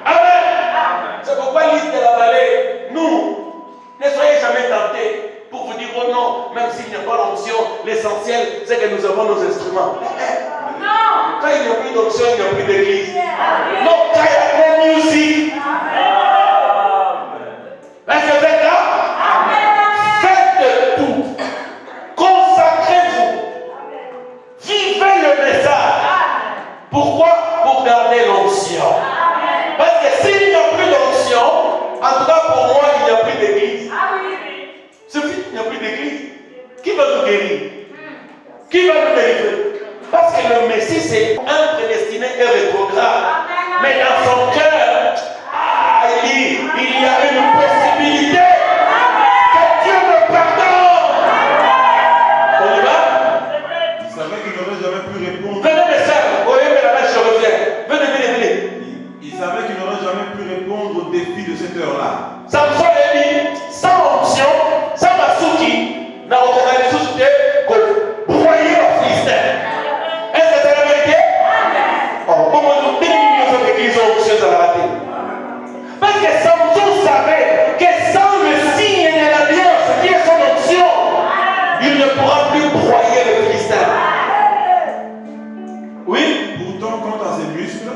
Amen. C'est pourquoi l'île de la vallée, nous, ne soyez jamais tentés pour vous dire oh non, même s'il n'y a pas l'onction, l'essentiel c'est que nous avons nos instruments. Non. Quand il n'y a plus d'onction, il n'y a plus d'église. Non, quand il y a plus de musique. Est-ce que vous êtes là? Faites tout. Consacrez-vous. Vivez le message. Pourquoi? Pour garder l'onction. Parce que s'il n'y a plus d'onction, aujourd'hui, il y a une possibilité que Dieu me pardonne. On y va?
Il savait qu'il n'aurait jamais pu répondre.
Venez mes sœurs, voyez mais là je reviens. Venez.
Il savait qu'il n'aurait jamais pu répondre au défi de cette heure-là.
Samson a dit, sans onction, sans Masuki, n'a aucun souci que broyer le Philistin. Est-ce que c'est la vérité? Oh, comment nous dénigrons l'église onctieuse à la raté? Parce que Samson savait que sans le signe de l'alliance qui est son onction, il ne pourra plus broyer le Philistin. Oui?
Pourtant, quant à ses muscles,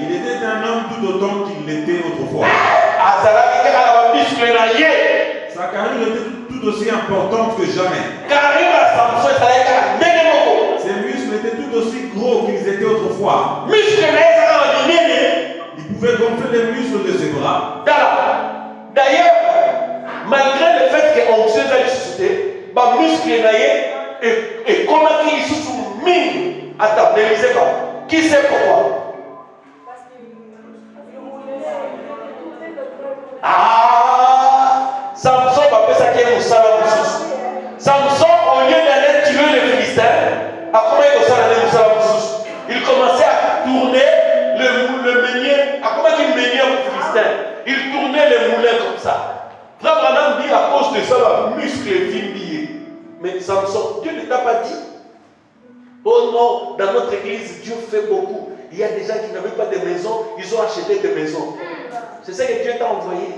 il était un homme tout autant qu'il l'était autrefois. Sa carrure était tout aussi importante que jamais. Ses muscles étaient tout aussi gros qu'ils étaient autrefois. Il pouvait gonfler les muscles de ses bras.
D'ailleurs, malgré le fait qu'on se soit ressuscité, les muscles et comment ils se sont mis à ta n'élisez pas. Qui sait pourquoi? Samson va faire ça qui est Moussa. Samson, au lieu d'aller tuer les Philistins, comment il commençait à tourner le meunier. Comment il meniait les Philistins? Il tournait les moulins comme ça. Frère Branham dit à cause de ça, le muscle est filmé. Mais Samson, Dieu ne t'a pas dit. Oh non, dans notre église, Dieu fait beaucoup. Il y a des gens qui n'avaient pas de maison, ils ont acheté des maisons. C'est ça que Dieu t'a envoyé.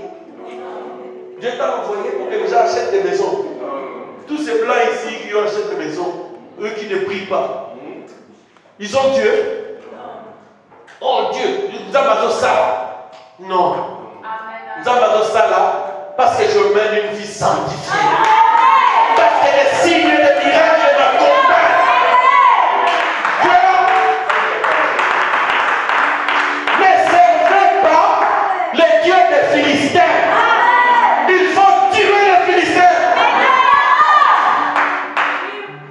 Dieu t'a envoyé pour que les gens achètent des maisons. Tous ces blancs ici qui ont acheté des maisons, eux qui ne prient pas, ils ont Dieu. Oh Dieu, nous avons ça. Non. Nous avons ça là parce que je mène une vie sanctifiée. Parce que les signes de miracles m'accompagnent. Ne servez pas les dieux des Philistins. Il faut tuer les Philistins.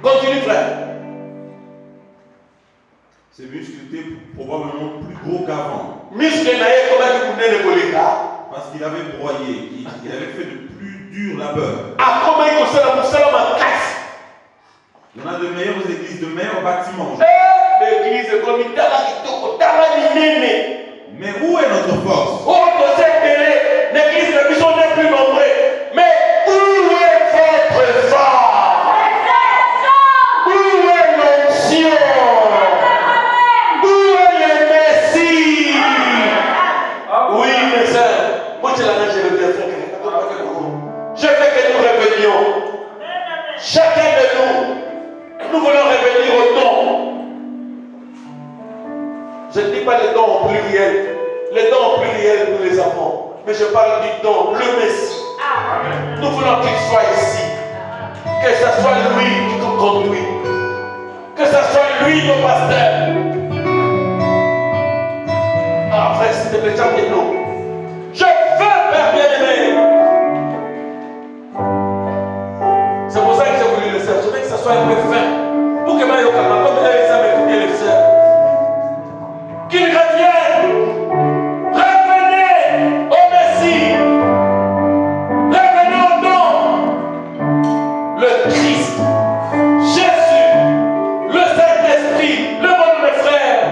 Continue, frère.
Ses muscles étaient probablement plus gros qu'avant.
Muscle naïe, comment vous venez de Bolika?
Parce qu'il avait broyé, il avait fait de plus dur labeur.
Ah, comment il conseille la moussala en casse?
On a de meilleures églises, de meilleurs bâtiments.
L'église comme
Mais où est notre force?
oh, l'église de Bison n'est plus nombreux. Mais où est votre force? Où est l'onction? Où est le Messie? Oui, mes sœurs. Moi, je vais faire je veux que nous revenions. Chacun de nous voulons revenir au don. Je ne dis pas les dons au pluriel. Les dons au pluriel, nous les avons. Mais je parle du don, le Messie. Nous voulons qu'il soit ici. Que ce soit lui qui nous conduit. Que ce soit lui nos pasteurs. Ah, frère, c'était le temps de nous. Je veux, Père bien-aimé. C'est pour ça que j'ai voulu le faire. Je veux que ça soit un peu fin. Pour que Mario Kama, comme il a les amis, écouter les sœurs. Qu'ils reviennent. Revenez au Messie. Revenez au don. Le Christ. Jésus. Le Saint-Esprit. Le bon de mes frères.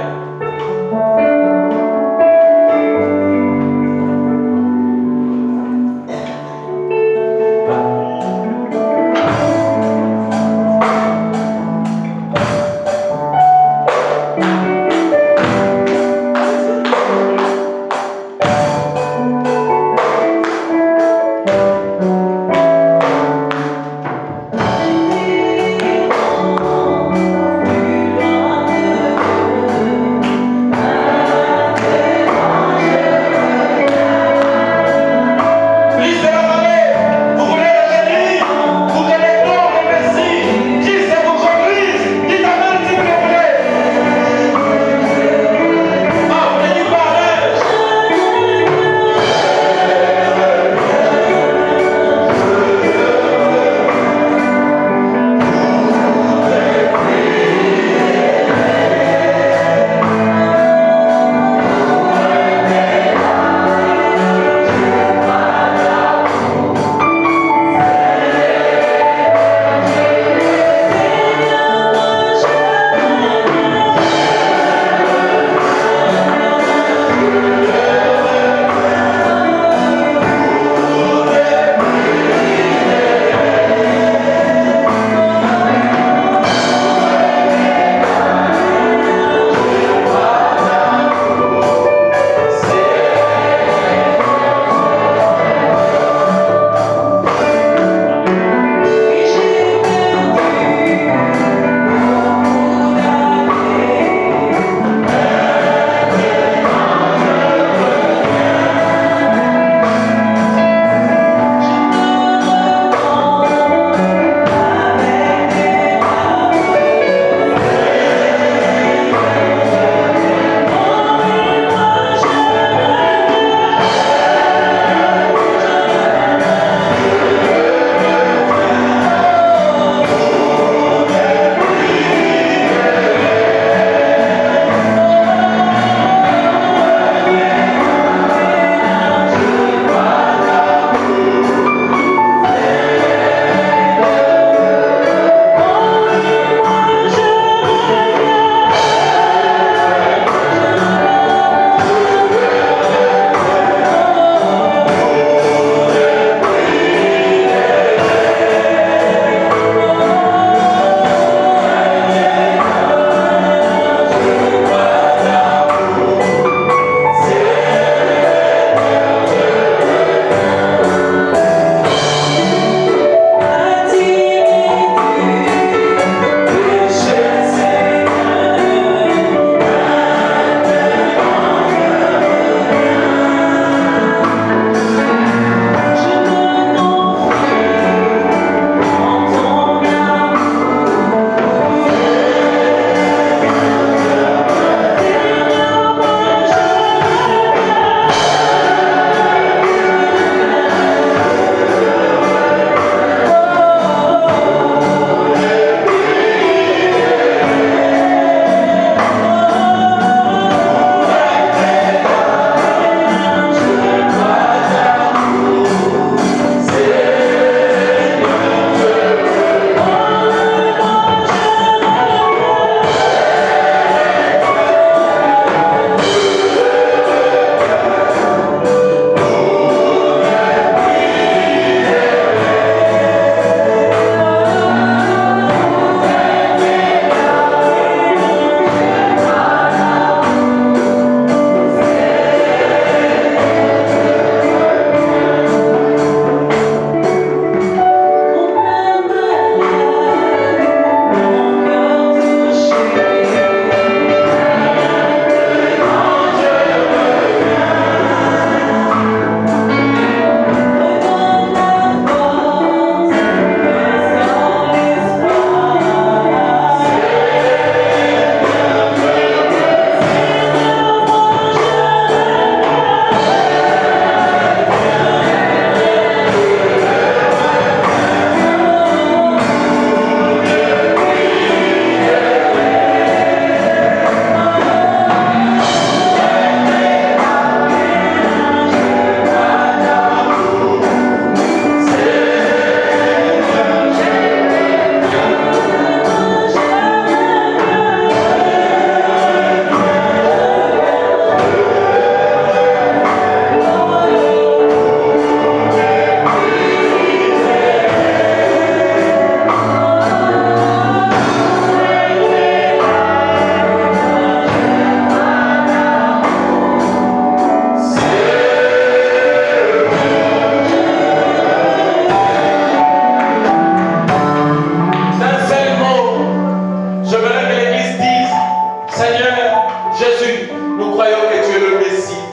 Seigneur Jésus, nous croyons que tu es le Messie.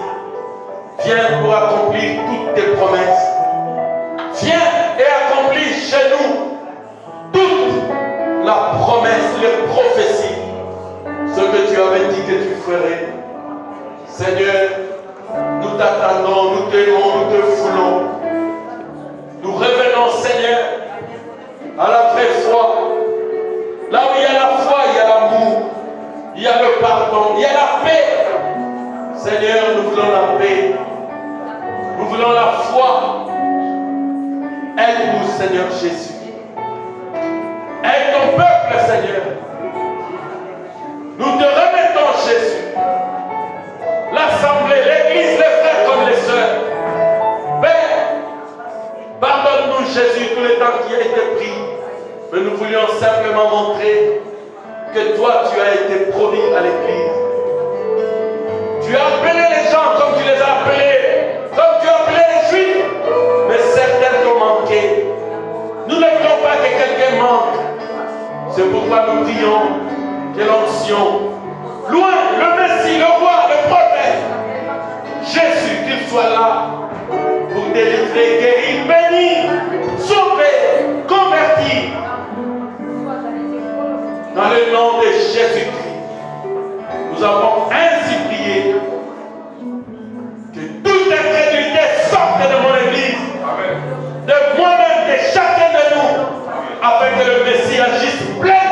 Viens pour accomplir toutes tes promesses. Viens et accomplis chez nous toute la promesse, les prophéties, ce que tu avais dit que tu ferais. Seigneur, nous t'attendons, nous t'aimons, nous te voulons. Nous revenons, Seigneur, à la vraie foi. Là où il y a la foi, il y a l'amour, il y a le pardon, il y a la paix. Seigneur, nous voulons la paix. Nous voulons la foi. Aide-nous, Seigneur Jésus. Aide ton peuple, Seigneur. Nous te remettons, Jésus. L'assemblée, l'église, les frères comme les sœurs. Père, pardonne-nous, Jésus, tout le temps qui a été pris. Mais nous voulions simplement montrer que toi, tu as été promis à l'église. Tu as appelé les gens comme tu les as appelés, comme tu as appelé les Juifs. Mais certains t'ont manqué. Nous ne voulons pas que quelqu'un manque. C'est pourquoi nous prions que l'onction, loin, le Messie, le roi, le prophète, Jésus, qu'il soit là pour délivrer, guérir, bénir, sauver, convertir. Dans le nom de Jésus-Christ, nous avons ainsi prié que toute incrédulité sorte de mon église, de moi-même, de chacun de nous, afin que le Messie agisse pleinement